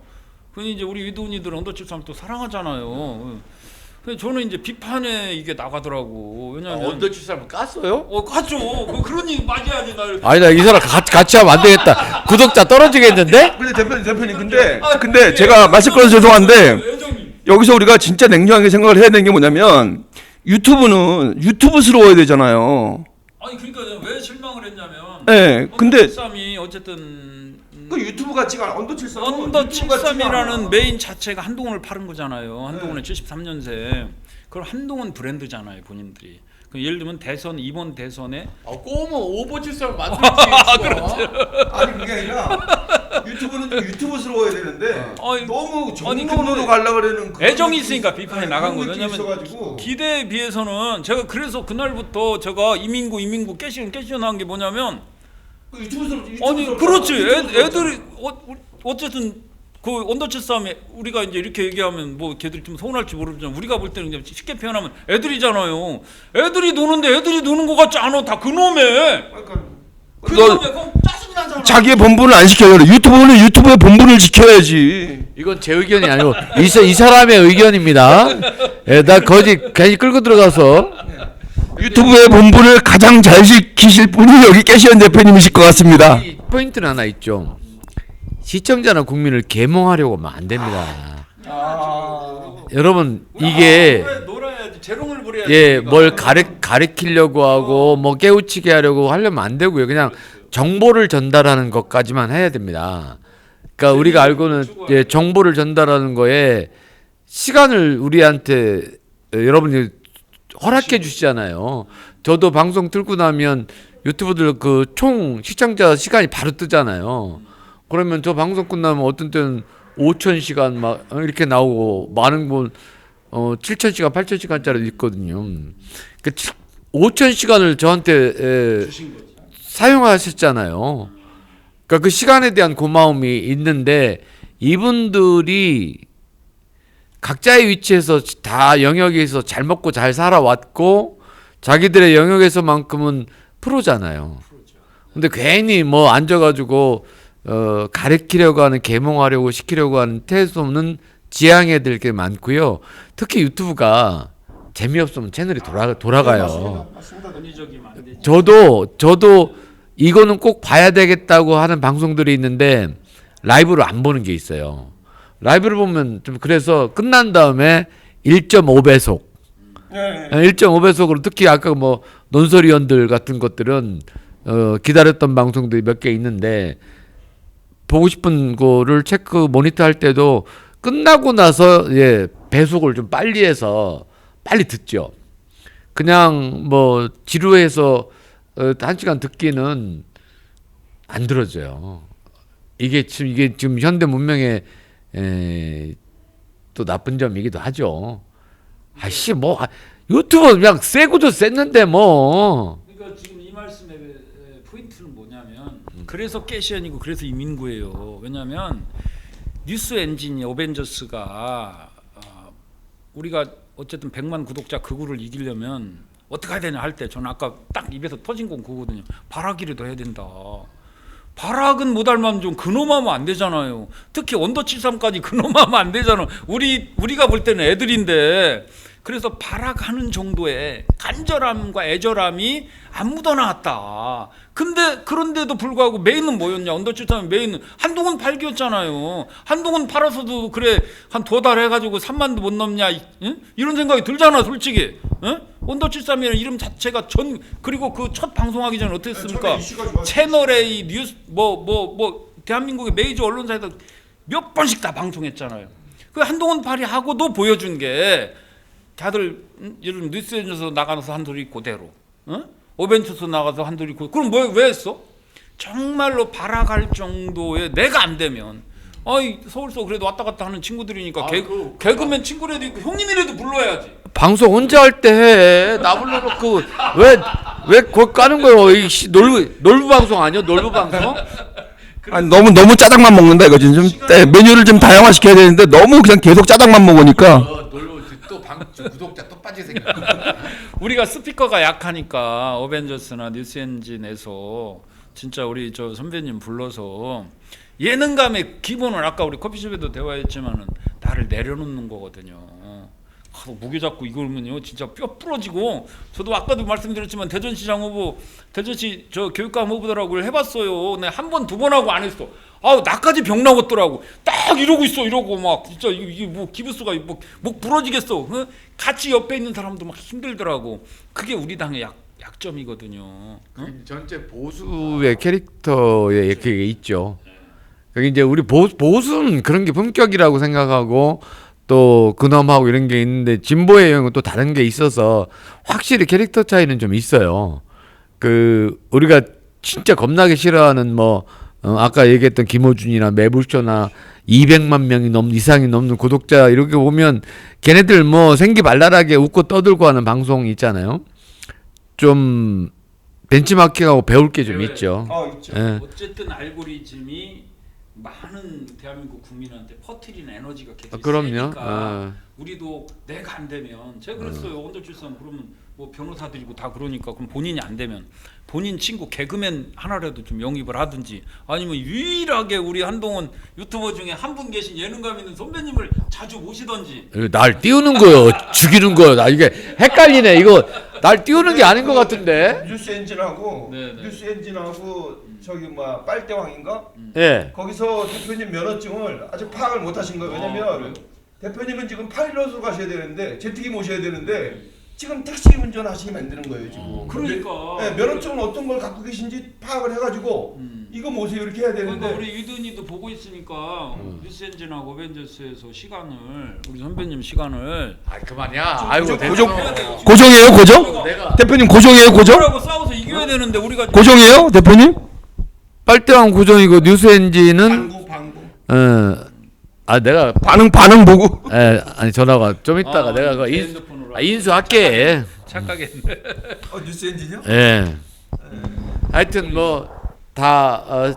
근데 이제 우리 위도우니들은 언더73 또 사랑하잖아요. 그래서 저는 이제 비판에 이게 나가더라고. 왜냐면 언더치사람 깠어요? 갔죠. 그런 얘기 많이 하지 날. 아니다 이 사람 같이 하면 안 되겠다. 구독자 떨어지겠는데? 근데 대표님 근데 근데 제가 말씀 끊어서 죄송한데 애정이. 여기서 우리가 진짜 냉정하게 생각을 해야 되는 게 뭐냐면 유튜브는 유튜브스러워야 되잖아요. 아니 그러니까 왜 실망을 했냐면 네, 근데 언더73이 어쨌든 그 유튜브 같지가 않아. 언더73. 언더73이라는 메인 자체가 한동훈을 파는 거잖아요. 한동훈의 73년생. 그럼 한동훈 브랜드잖아요, 본인들이. 그 예를 들면 대선 이번 대선에 꼬우면 오버치사람 만들지. 아니 그게 아니라 유튜브는 좀 유튜브스러워야 되는데 너무 아니, 정론으로 근데 가려고 그러는 그런 애정이 느낌이 있으니까 비판이 나간 거예요. 그런 느낌이 왜냐면 있어가지고. 기대에 비해서는 제가 그래서 그날부터 제가 이민구 깨시온 한 게 뭐냐면 아니 그렇지 애들이 어쨌든 그 언더치 싸움에 우리가 이제 이렇게 얘기하면 뭐 걔들이 좀 서운할지 모르지만 우리가 볼 때는 그냥 쉽게 표현하면 애들이잖아요. 애들이 노는데 애들이 노는 것 같지 않아. 다 그놈의 그놈의 그럼 짜증이 나잖아. 자기의 본분을 안 지켜요. 유튜브는 유튜브의 본분을 지켜야지. 이건 제 의견이 아니고 이 사람의 의견입니다. 예, 나 거짓 괜히 끌고 들어가서 유튜브의 본분을 가장 잘 지키실 분이 여기 깨시현 대표님이실 것 같습니다. 이 포인트는 하나 있죠. 시청자나 국민을 계몽하려고 하면 안 됩니다. 여러분 이게 놀아야지 재롱을 부려야지. 예, 뭘 가르치려고 하고 뭐 깨우치게 하려고 하려면 안 되고요. 그냥 정보를 전달하는 것까지만 해야 됩니다. 그러니까 우리가 알고는 예, 정보를 전달하는 거에 시간을 우리한테 여러분이 허락해 주시잖아요. 저도 방송 틀고 나면 유튜브들 그 총 시청자 시간이 바로 뜨잖아요. 그러면 저 방송 끝나면 어떤 때는 5,000시간 막 이렇게 나오고 많은 분 7,000시간, 8,000시간짜리 있거든요. 그 5,000시간을 저한테 사용하셨잖아요. 그러니까 그 시간에 대한 고마움이 있는데 이분들이 각자의 위치에서 다 영역에서 잘 먹고 잘 살아왔고 자기들의 영역에서만큼은 프로잖아요. 근데 괜히 뭐 앉아가지고 가르치려고 하는 계몽하려고 시키려고 하는 태도는 지양해야 될 게 많고요. 특히 유튜브가 재미없으면 채널이 돌아가요. 권위적이면 안 되지. 저도 이거는 꼭 봐야 되겠다고 하는 방송들이 있는데 라이브를 안 보는 게 있어요. 라이브를 보면 좀 그래서 끝난 다음에 1.5배속, 1.5배속으로 특히 아까 뭐 논설위원들 같은 것들은 기다렸던 방송들이 몇 개 있는데 보고 싶은 거를 체크 모니터 할 때도 끝나고 나서 배속을 좀 빨리 해서 빨리 듣죠. 그냥 뭐 지루해서 1시간 듣기는 안 들어져요. 이게 지금 현대 문명의 또 나쁜 점이기도 하죠. 아씨 뭐 유튜브 그냥 세고도 셌는데 뭐. 그러니까 지금 이 말씀의 포인트는 뭐냐면 그래서 깨시언이고 그래서 이민구예요. 왜냐하면 뉴스 엔진이 어벤져스가 우리가 어쨌든 100만 구독자 극우를 이기려면 어떻게 해야 되냐 할 때 저는 아까 딱 입에서 터진 건 그거거든요. 발악이라도 해야 된다. 발악은 못할만 좀 근엄하면 안 되잖아요. 특히 언더 73까지 근엄하면 안 되잖아. 우리가 볼 때는 애들인데 그래서 발악하는 정도의 간절함과 애절함이 안 묻어나왔다. 근데 그런데도 불구하고 메인은 뭐였냐? 언더 73 메인은 한동훈 팔기였잖아요. 한동훈 팔아서도 그래 한 2달 해가지고 3만도 못 넘냐? 응? 이런 생각이 들잖아, 솔직히. 응? 언더 73이라는 이름 자체가 그리고 그 첫 방송하기 전에 어땠습니까? 채널A 뉴스 뭐 대한민국의 메이저 언론사에서 몇 번씩 다 방송했잖아요. 그 한동훈 팔이 하고도 보여준 게 다들 예를 뉴스에서 나가서 한 소리 그대로, 어벤져스 나가서 한 소리 그대로. 그럼 왜 했어? 정말로 발악할 정도의 내가 안 되면, 서울서 그래도 왔다 갔다 하는 친구들이니까 개그맨 친구라도 있고 형님이라도 불러야지. 방송 혼자 할 때 해. 나 불러놓고 왜 그걸 까는 거예요? 이 놀부 방송 아니야? 놀부 방송? 아니, 너무 짜장만 먹는다 이거지. 좀 메뉴를 좀 다양화시켜야 되는데 너무 그냥 계속 짜장만 먹으니까. 구독자 또 빠지게 생겨. 우리가 스피커가 약하니까 어벤져스나 뉴스엔진에서 진짜 우리 저 선배님 불러서 예능감의 기본은 아까 우리 커피숍에도 대화했지만은 나를 내려놓는 거거든요. 무게 잡고 이걸면요 진짜 뼈 부러지고. 저도 아까도 말씀드렸지만 대전시장 후보, 대전시 저 교육감 후보들하고 해봤어요. 내가 한 번, 2번 하고 안 했어. 나까지 병 나왔더라고. 딱 이러고 있어. 이러고 막 진짜 이게 뭐 기부스가 목 부러지겠어. 같이 옆에 있는 사람도 막 힘들더라고. 그게 우리 당의 약점이거든요. 전체 보수의 캐릭터에 그게 있죠. 그게 이제 우리 보수는 그런 게 품격이라고 생각하고 또 근엄하고 이런 게 있는데 진보의 영역은 또 다른 게 있어서 확실히 캐릭터 차이는 좀 있어요. 우리가 진짜 겁나게 싫어하는 아까 얘기했던 김호준이나 매불쇼나 200만 명이 이상이 넘는 구독자 이렇게 보면 걔네들 생기발랄하게 웃고 떠들고 하는 방송 있잖아요. 좀 벤치마킹하고 배울 게 좀 있죠. 있죠. 예. 어쨌든 알고리즘이 많은 대한민국 국민한테 퍼뜨리는 에너지가 계속 그럼요. 세니까 우리도 내가 안 되면 제가 그랬어요. 언더출산 그러면 뭐 변호사들이고 다 그러니까 그럼 본인이 안 되면 본인 친구 개그맨 하나라도 좀 영입을 하든지 아니면 유일하게 우리 한동훈 유튜버 중에 한 분 계신 예능감 있는 선배님을 자주 모시던지. 날 띄우는 거요, 죽이는 거요. 나 이게 헷갈리네. 이거 날 띄우는 게 아닌 것 같은데. 뉴스 엔진하고 네네. 뉴스 엔진하고 저기 빨대왕인가? 예. 거기서 대표님 면허증을 아직 파악을 못 하신 거예요. 왜냐면 대표님은 지금 파일럿으로 가셔야 되는데 제트기 모셔야 되는데 지금 택시 운전하시게 만드는 거예요 지금. 그러니까. 네, 면허증은 어떤 걸 갖고 계신지 파악을 해가지고 이거 모세요 이렇게 해야 되는데. 그러니까 우리 유든이도 보고 있으니까 뉴스엔진하고 어벤져스에서 시간을 우리 선배님 시간을 그만이야. 아이고, 고정이에요, 고정? 대표님 고정이에요, 고정? 하고 싸워서 이겨야 되는데 우리가 고정이에요, 대표님? 빨대왕 고정이고 뉴스 엔진은 방구. 아 내가 반응 보고. 아니 전화가 좀 있다가 내가 그 핸드폰으로 인수할게. 착각했네. 뉴스 엔진이요? 예. 하여튼 뭐다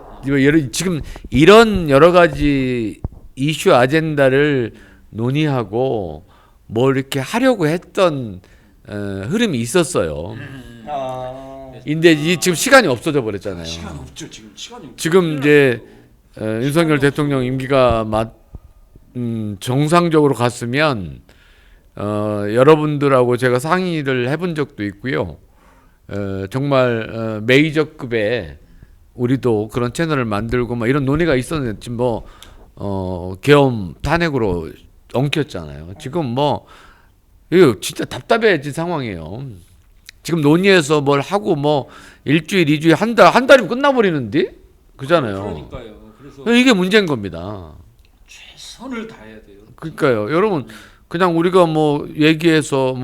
지금 이런 여러 가지 이슈 아젠다를 논의하고 뭐 이렇게 하려고 했던 흐름이 있었어요. 근데 지금 시간이 없어져 버렸잖아요. 시간 없죠. 지금 시간이 없죠. 지금 이제 윤석열 대통령 임기가 정상적으로 갔으면 여러분들하고 제가 상의를 해본 적도 있고요. 정말 메이저급의 우리도 그런 채널을 만들고 막 이런 논의가 있었는데 지금 계엄 탄핵으로 엉켰잖아요. 지금 이거 진짜 답답해진 상황이에요. 지금 논의해서 뭘 하고 일주일, 이주일, 한 달이면 끝나버리는데 그잖아요. 그러니까요. 그래서 이게 문제인 겁니다. 최선을 다해야 돼요. 그러니까요, 여러분. 그냥 우리가 얘기해서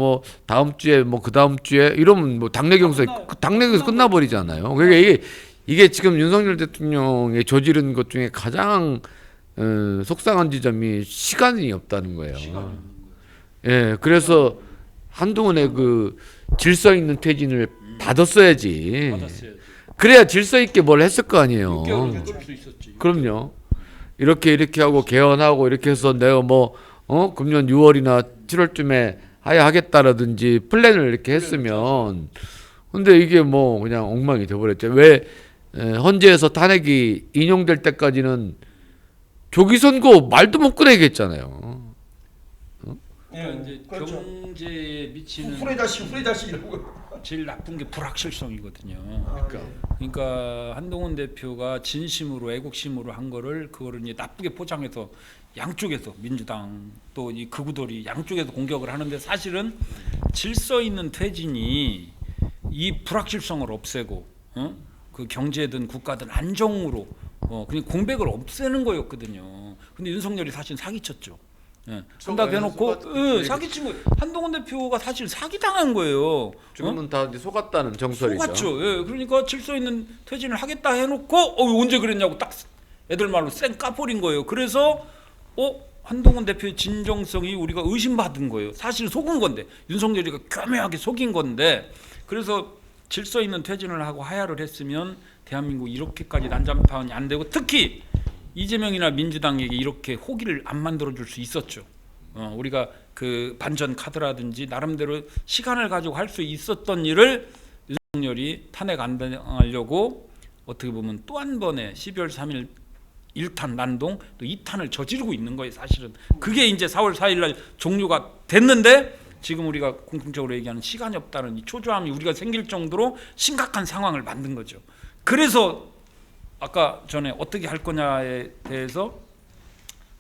다음 주에 그 다음 주에 이러면 당내 경선 끝나버리잖아요. 그러니까 이게 지금 윤석열 대통령의 저지른 것 중에 가장 속상한 지점이 시간이 없다는 거예요. 예, 그래서 한동훈의 그 질서 있는 퇴진을 받았어야지. 받았어야지. 그래야 질서 있게 뭘 했을 거 아니에요. 6개월 줄수 있었지. 그럼요. 이렇게 하고 개헌하고 이렇게 해서 내가 금년 6월이나 7월쯤에 하겠다라든지 플랜을 이렇게 했으면 근데 이게 그냥 엉망이 돼버렸죠. 왜 헌재에서 탄핵이 인용될 때까지는 조기 선고 말도 못 꺼내겠잖아요. 그러니까 이제 그렇죠. 경제에 미치는 후레자식이라고. 제일 나쁜 게 불확실성이거든요. 그러니까. 그러니까 한동훈 대표가 진심으로 애국심으로 한 거를 그거를 이제 나쁘게 포장해서 양쪽에서 민주당 또 이 극우들이 양쪽에서 공격을 하는데 사실은 질서 있는 퇴진이 이 불확실성을 없애고 그 경제든 국가든 안정으로 그냥 공백을 없애는 거였거든요. 근데 윤석열이 사실 사기쳤죠. 한다 대놓고 사기친 거 한동훈 대표가 사실 사기당한 거예요. 지금은 다 이제 속았다는 정설이죠. 속았죠. 예, 그러니까 질서 있는 퇴진을 하겠다 해놓고 언제 그랬냐고 딱 애들 말로 쌩 까버린 거예요. 그래서 한동훈 대표의 진정성이 우리가 의심받은 거예요. 사실 속은 건데 윤석열이가 교묘하게 속인 건데 그래서 질서 있는 퇴진을 하고 하야를 했으면 대한민국 이렇게까지 난장판이 안 되고 특히 이재명이나 민주당에게 이렇게 호기를 안 만들어줄 수 있었죠. 우리가 그 반전 카드라든지 나름대로 시간을 가지고 할 수 있었던 일을 윤석열이 탄핵 안 당하려고 어떻게 보면 또 한 번의 12월 3일 1탄 난동 또 2탄을 저지르고 있는 거예요. 사실은 그게 이제 4월 4일 날 종료가 됐는데 지금 우리가 공통적으로 얘기하는 시간이 없다는 이 초조함이 우리가 생길 정도로 심각한 상황을 만든 거죠. 그래서 아까 전에 어떻게 할 거냐에 대해서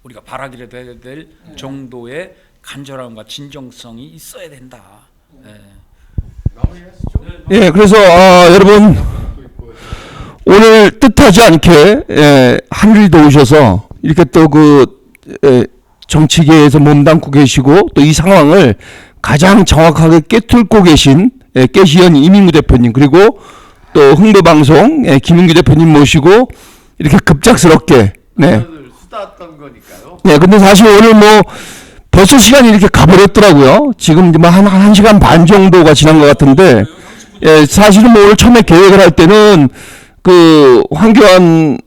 우리가 바라기라도 해야 될 정도의 간절함과 진정성이 있어야 된다. 예, 그래서 여러분 오늘 뜻하지 않게 하늘도 오셔서 이렇게 또 정치계에서 몸담고 계시고 또 이 상황을 가장 정확하게 꿰뚫고 계신 깨시현 이민구 대표님 그리고 또 흥부방송 김인규 대표님 모시고 이렇게 급작스럽게 수다 떤 거니까요. 네, 근데 사실 오늘 벌써 시간이 이렇게 가버렸더라고요. 지금 한 시간 반 정도가 지난 것 같은데 사실은 오늘 처음에 계획을 할 때는 그 황교안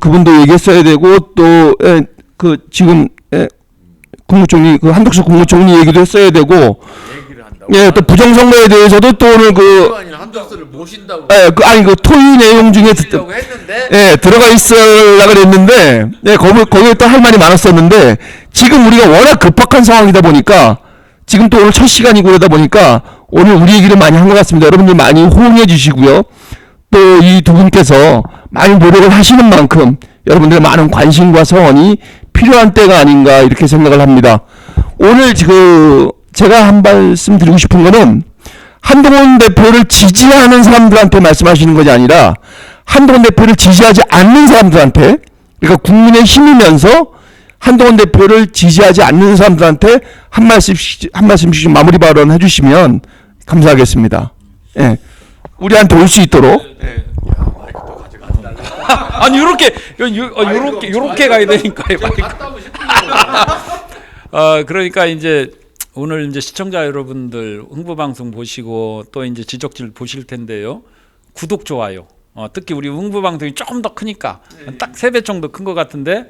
그분도 얘기했어야 되고 또 지금 국무총리 한덕수 국무총리 얘기도 했어야 되고 또 부정선거에 대해서도 또 오늘 한덕수를 모신다고 토의 내용 중에 했는데 들어가 있으려고 그랬는데 거기에 또 할 말이 많았었는데 지금 우리가 워낙 급박한 상황이다 보니까 지금 또 오늘 첫 시간이고 그러다 보니까 오늘 우리 얘기를 많이 한 것 같습니다. 여러분들 많이 호응해 주시고요. 또 이 두 분께서 많이 노력을 하시는 만큼 여러분들의 많은 관심과 성원이 필요한 때가 아닌가 이렇게 생각을 합니다. 오늘 제가 한 말씀 드리고 싶은 거는 한동훈 대표를 지지하는 사람들한테 말씀하시는 것이 아니라 한동훈 대표를 지지하지 않는 사람들한테 그러니까 국민의 힘이면서 한동훈 대표를 지지하지 않는 사람들한테 한 말씀씩 마무리 발언 해주시면 감사하겠습니다. 예. 우리한테 올 수 있도록. 아니 요렇게 가야 되니까요. 갖다 그러니까 이제 오늘 이제 시청자 여러분들 흥부방송 보시고 또 이제 지적질 보실 텐데요. 구독 좋아요. 특히 우리 흥부방송이 조금 더 크니까 딱 3배 정도 큰 것 같은데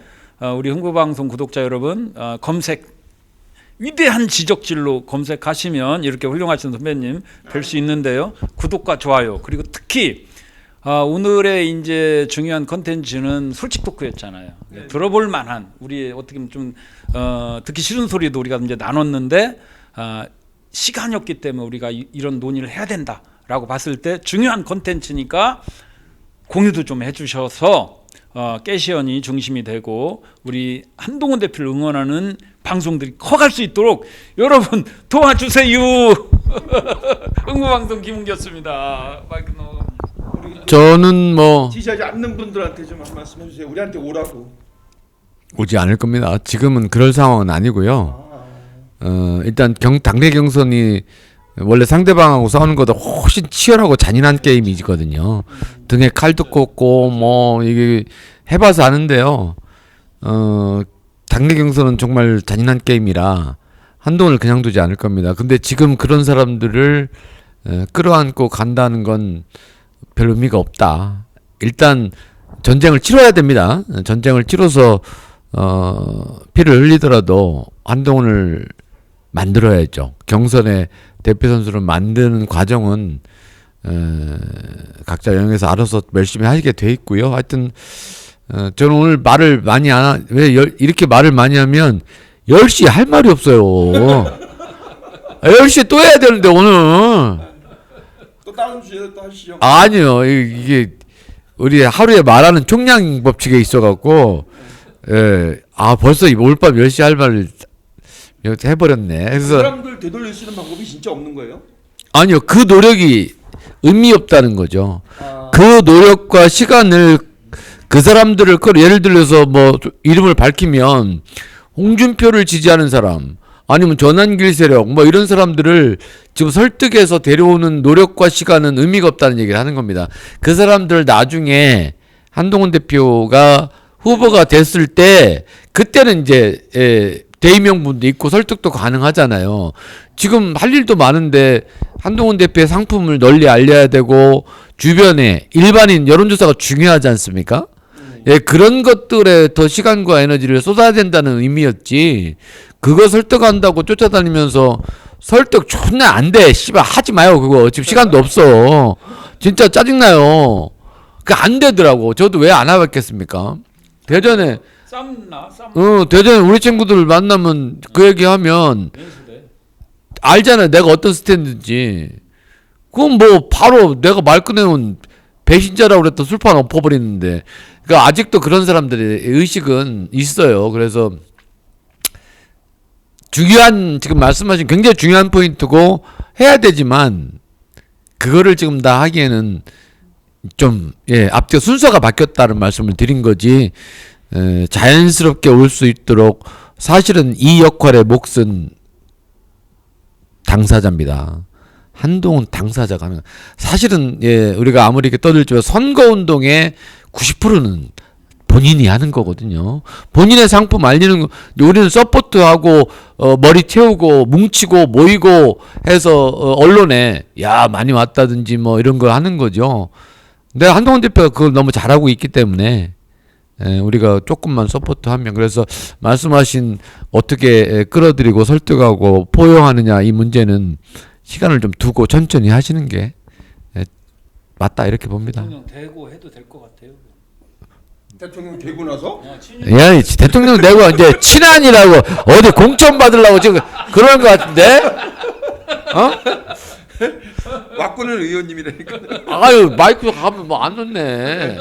우리 흥부방송 구독자 여러분 검색 위대한 지적질로 검색하시면 이렇게 훌륭하신 선배님 뵐 수 있는데요. 구독과 좋아요 그리고 특히 오늘의 이제 중요한 컨텐츠는 솔직 토크였잖아요. 들어볼 만한 우리 어떻게 보면 좀 듣기 싫은 소리도 우리가 이제 나눴는데 시간이 없기 때문에 우리가 이런 논의를 해야 된다라고 봤을 때 중요한 컨텐츠니까 공유도 좀 해주셔서 깨시연이 중심이 되고 우리 한동훈 대표를 응원하는 방송들이 커갈 수 있도록 여러분 도와주세요. 응부방송 김웅기였습니다. 마이크 넘어. 저는 뭐 지지하지 않는 분들한테 좀 한 말씀 해주세요. 우리한테 오라고. 오지 않을 겁니다. 지금은 그럴 상황은 아니고요. 일단 당내 경선이 원래 상대방하고 싸우는 것보다 훨씬 치열하고 잔인한 게임이거든요. 등에 칼도 꽂고 뭐 이게 해봐서 아는데요. 당내 경선은 정말 잔인한 게임이라 한동훈을 그냥 두지 않을 겁니다. 근데 지금 그런 사람들을 끌어안고 간다는 건 별 의미가 없다. 일단 전쟁을 치러야 됩니다. 전쟁을 치러서 피를 흘리더라도 한동훈을 만들어야죠. 경선의 대표 선수를 만드는 과정은 각자 영역에서 알아서 열심히 하시게 돼 있고요. 하여튼 저는 오늘 말을 많이 이렇게 말을 많이 하면 10시에 할 말이 없어요. 10시에 또 해야 되는데 오늘 또 다른 주제로 또 하시죠. 아니요. 이게 우리 하루에 말하는 총량 법칙에 있어갖고 벌써 올밤 10시 할 말을 해버렸네. 그 그래서 사람들 되돌릴 수 있는 방법이 진짜 없는 거예요? 아니요. 그 노력이 의미 없다는 거죠. 그 노력과 시간을 그 사람들을 예를 들어서 뭐 이름을 밝히면 홍준표를 지지하는 사람 아니면 전환길 세력 뭐 이런 사람들을 지금 설득해서 데려오는 노력과 시간은 의미가 없다는 얘기를 하는 겁니다. 그 사람들 나중에 한동훈 대표가 후보가 됐을 때 그때는 이제 대의명분도 있고 설득도 가능하잖아요. 지금 할 일도 많은데 한동훈 대표의 상품을 널리 알려야 되고 주변에 일반인 여론조사가 중요하지 않습니까? 그런 것들에 더 시간과 에너지를 쏟아야 된다는 의미였지. 그거 설득한다고 쫓아다니면서 설득 존나 안 돼. 씨발 하지 마요 그거. 지금 시간도 없어. 진짜 짜증나요. 그 안 되더라고. 저도 왜 안 해봤겠습니까? 대전에 대전에 우리 친구들 만나면 그 얘기하면 알잖아요. 내가 어떤 스탠드인지. 그건 뭐 바로 내가 말 꺼내면 배신자라고 그랬던 술판 엎어버리는데. 그러니까 아직도 그런 사람들의 의식은 있어요. 그래서 지금 말씀하신 굉장히 중요한 포인트고 해야 되지만 그거를 지금 다 하기에는 좀 앞뒤가 순서가 바뀌었다는 말씀을 드린 거지. 자연스럽게 올 수 있도록 사실은 이 역할의 몫은 당사자입니다. 한동훈 당사자가 하는 사실은 우리가 아무리 이렇게 떠들지만 선거운동의 90%는 본인이 하는 거거든요. 본인의 상품 알리는 거 우리는 서포트하고 머리 태우고 뭉치고 모이고 해서 언론에 야 많이 왔다든지 뭐 이런 거 하는 거죠. 근데 한동훈 대표가 그걸 너무 잘하고 있기 때문에 우리가 조금만 서포트하면 그래서 말씀하신 어떻게 끌어들이고 설득하고 포용하느냐 이 문제는 시간을 좀 두고 천천히 하시는 게 맞다 이렇게 봅니다. 대통령 대고 해도 될 것 같아요. 대통령 되고 나서? 야, 대통령 내고 이제 친한이라고 어디 공천 받으려고 지금 그런 것 같은데? 왁구는 의원님이라니까. 아유 마이크 가면 뭐 안 넣네.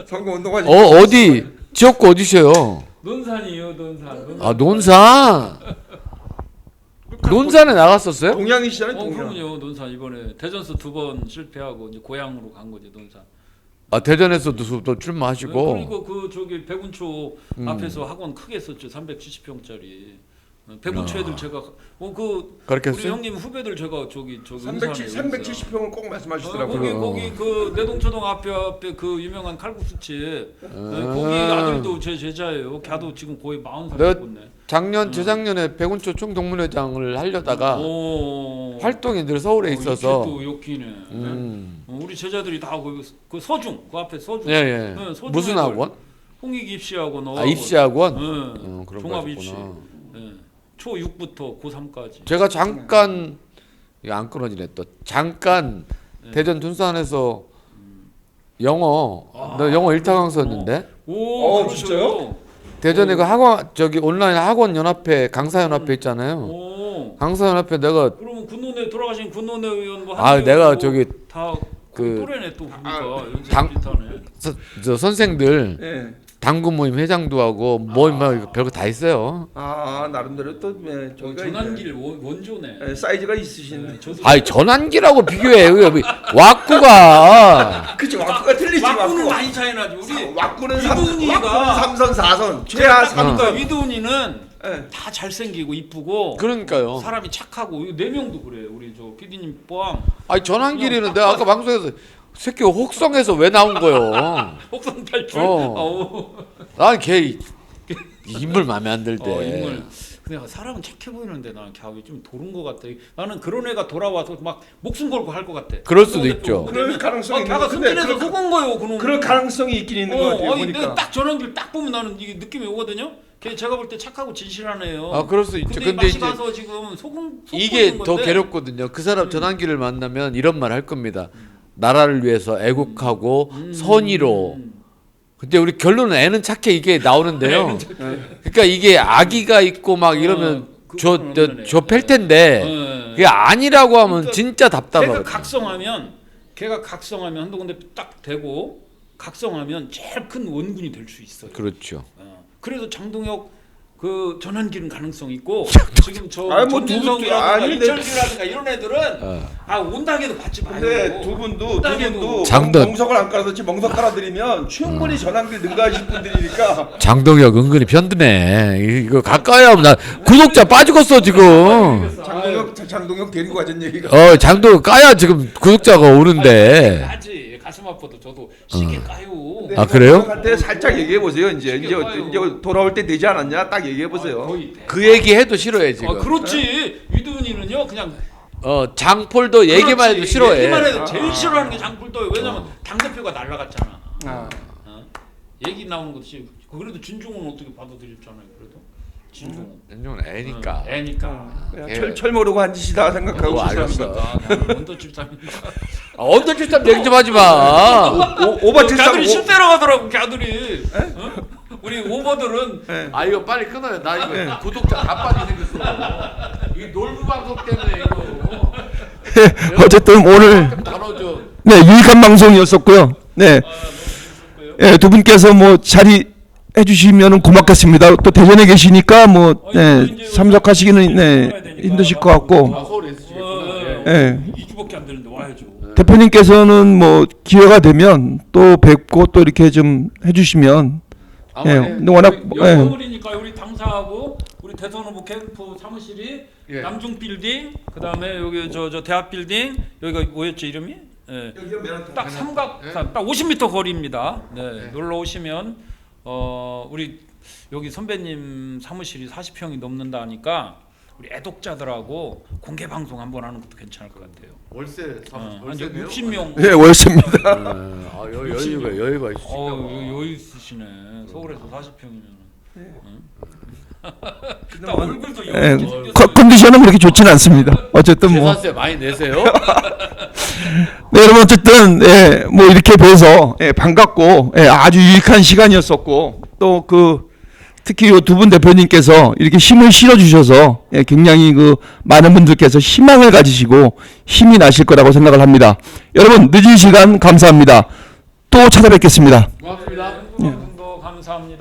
선거 운동하지. 어디 지역구 어디세요? 논산이요, 논산. 아 논산. 논산에 나갔었어요? 동양이시잖아요. 동양. 그럼요, 논산 이번에 대전서 2번 실패하고 이제 고향으로 간 거지 논산. 아 대전에서도 또 출마하시고. 그리고 그 저기 백운초 앞에서 학원 크게 했었죠. 370평짜리. 배구초 애들 제가 그렇게 우리 했어요? 형님 후배들 제가 저기 370평은 꼭 말씀하시더라고요. 거기 그 내동초등 앞에 그 유명한 칼국수집 거기 아들도 제 제자예요. 걔도 지금 거의 40살 내가 됐네. 작년 재작년에 백운초 총동문회장을 하려다가 활동이 늘 서울에 있어서 또 욕기네. 우리 제자들이 다 그 서중 그 앞에 서중. 예. 네, 서중 무슨 애들. 학원? 홍익 입시학원. 아, 입시학원? 네. 그런 종합 거 입시. 있구나. 네. 초6부터 고3까지. 제가 잠깐 이거 안 끊어지네 또 잠깐 대전 둔산에서 영어 나 영어 1타 강사였는데 오, 진짜요? 대전에 그 학원 저기 온라인 학원 연합회 강사 연합회 있잖아요. 오. 강사 연합회 내가 그러면 군노네 돌아가신 군노네 의원 뭐 아, 내가 저기 다 그 또래네 또 보니까 연세 당- 비슷하네. 저 선생들 예. 당구 모임 회장도 하고 모임 막 별거 다 있어요. 나름대로 또 저희가 전환길 원조네. 이제, 사이즈가 있으신. 저도 아이 전환기라고 비교해. 왁구가 그치 와꾸가 틀리지 왁구는 와꾸. 많이 차이 나지. 우리 와꾸는 이동희가 3선 4선 최하 3선. 그러니까 위도훈이는 예. 다 잘생기고 이쁘고 그러니까요. 사람이 착하고 네 명도 그래. 우리 저 PD님 포함. 아니 전환길이는 내가 아까 방송에서 새끼 혹성에서 왜 나온 거요? 혹성 탈출. 어. 난 걔 인물 마음에 안 들 때. 인물. 근데 사람은 착해 보이는데 나는 걔하고 좀 도른 것 같아. 나는 그런 애가 돌아와서 막 목숨 걸고 할 것 같아. 그럴 수도 있죠. 그럴 가능성이 있는 걔가 것 같은데 승진해서 속은 거예요. 그놈. 그럴 가능성이 있긴 있는 것 같아요. 아니, 보니까. 내가 딱 전환길 딱 보면 나는 이게 느낌이 오거든요. 걔 제가 볼 때 착하고 진실한 애예요. 아 그럴 수 있죠. 근데, 근데 이제 이제 가서 지금 속은 이게 더 괴롭거든요. 그 사람 전환기를 만나면 이런 말 할 겁니다. 나라를 위해서 애국하고 선의로. 근데 우리 결론은 애는 착해 이게 나오는데요. 그러니까 이게 악의가 있고 막 이러면 저 팰 텐데 그게 아니라고 하면 그러니까 진짜 걔가 답답하거든요. 각성하면 한두 군데 딱 되고 각성하면 제일 큰 원군이 될 수 있어요. 그렇죠. 그래서 장동혁 그 전환기는 가능성 있고 지금 저 아니, 뭐 전진성이라든가 아니, 근데- 이철규라든가 이런 애들은 온당해도 받지 마요. 근데 두 분도 장던- 멍석을 안 깔아서 멍석 깔아드리면 충분히 전환길 능가하실 분들이니까. 장동혁 은근히 편드네. 이거 가까이 하면 나 구독자 빠지겠어 지금. 장동혁 데리고 가자는 얘기가. 장동혁 까야 지금 구독자가 오는데. 까지 가슴 아파도 저도 시계 까요. 아, 그래요? 한테 살짝 얘기해 보세요. 이제 돌아올 때 되지 않았냐? 딱 얘기해 보세요. 거의 그 얘기 해도 싫어해 지금. 그렇지. 위도훈이는요 그냥 장폴도 얘기만 해도 그렇지. 싫어해. 얘기만 해도 제일 싫어하는 게 장폴도예요. 왜냐면 당 대표가 날라갔잖아. 얘기 나오는 것이 그래도 진중은 어떻게 받아들였잖아요. 그래도 진중은 윤종은 애니까. 애니까. 그냥 철 모르고 한 짓이다 생각하고 알았어. 언더 출산입니다. 언더 출산 얘기 좀 하지 마. 오버 칠삼 걔들이 10대로 가더라고. 걔들이. 우리 오버들은 아 이거 빨리 끊어요. 나 이거 구독자 다 빠지게 생겼어. 이 놀부 방송 때문에 이거. 어쨌든 오늘 다뤄줘. 네, 유익한 방송이었었고요. 네, 두 분께서 뭐 자리 해주시면 고맙겠습니다. 또 대전에 계시니까 뭐 참석하시기는 힘드실 것 같고, 서울에 있으시겠구나. 2주밖에 안 되는데 와야죠. 대표님께서는 뭐 기회가 되면 또 뵙고 또 이렇게 좀 해주시면 근데 워낙 영월이니까 우리 당사하고 우리 대선 후보 캠프 사무실이 남중 빌딩, 그다음에 여기 저 대합 빌딩, 여기가 뭐였죠 이름이? 딱 삼각 딱 50m 거리입니다. 놀러 오시면 우리 여기 선배님 사무실이 40평이 넘는다니까 우리 애독자들하고 공개 방송 한번 하는 것도 괜찮을 것 같아요. 월세 한 60명. 네, 월세입니다. 여유가 있으시죠. 여유 있으시네. 서울에서 40평이면. 딱 얼굴도 예, 여유 컨디션은 그렇게 좋지는 않습니다. 어쨌든 뭐 재산세 많이 내세요? 네, 여러분 어쨌든 뭐 이렇게 뵈서 반갑고 아주 유익한 시간이었었고 또 그 특히 이 두 분 대표님께서 이렇게 힘을 실어주셔서 굉장히 그 많은 분들께서 희망을 가지시고 힘이 나실 거라고 생각을 합니다. 여러분 늦은 시간 감사합니다. 또 찾아뵙겠습니다. 고맙습니다. 방송도 감사합니다.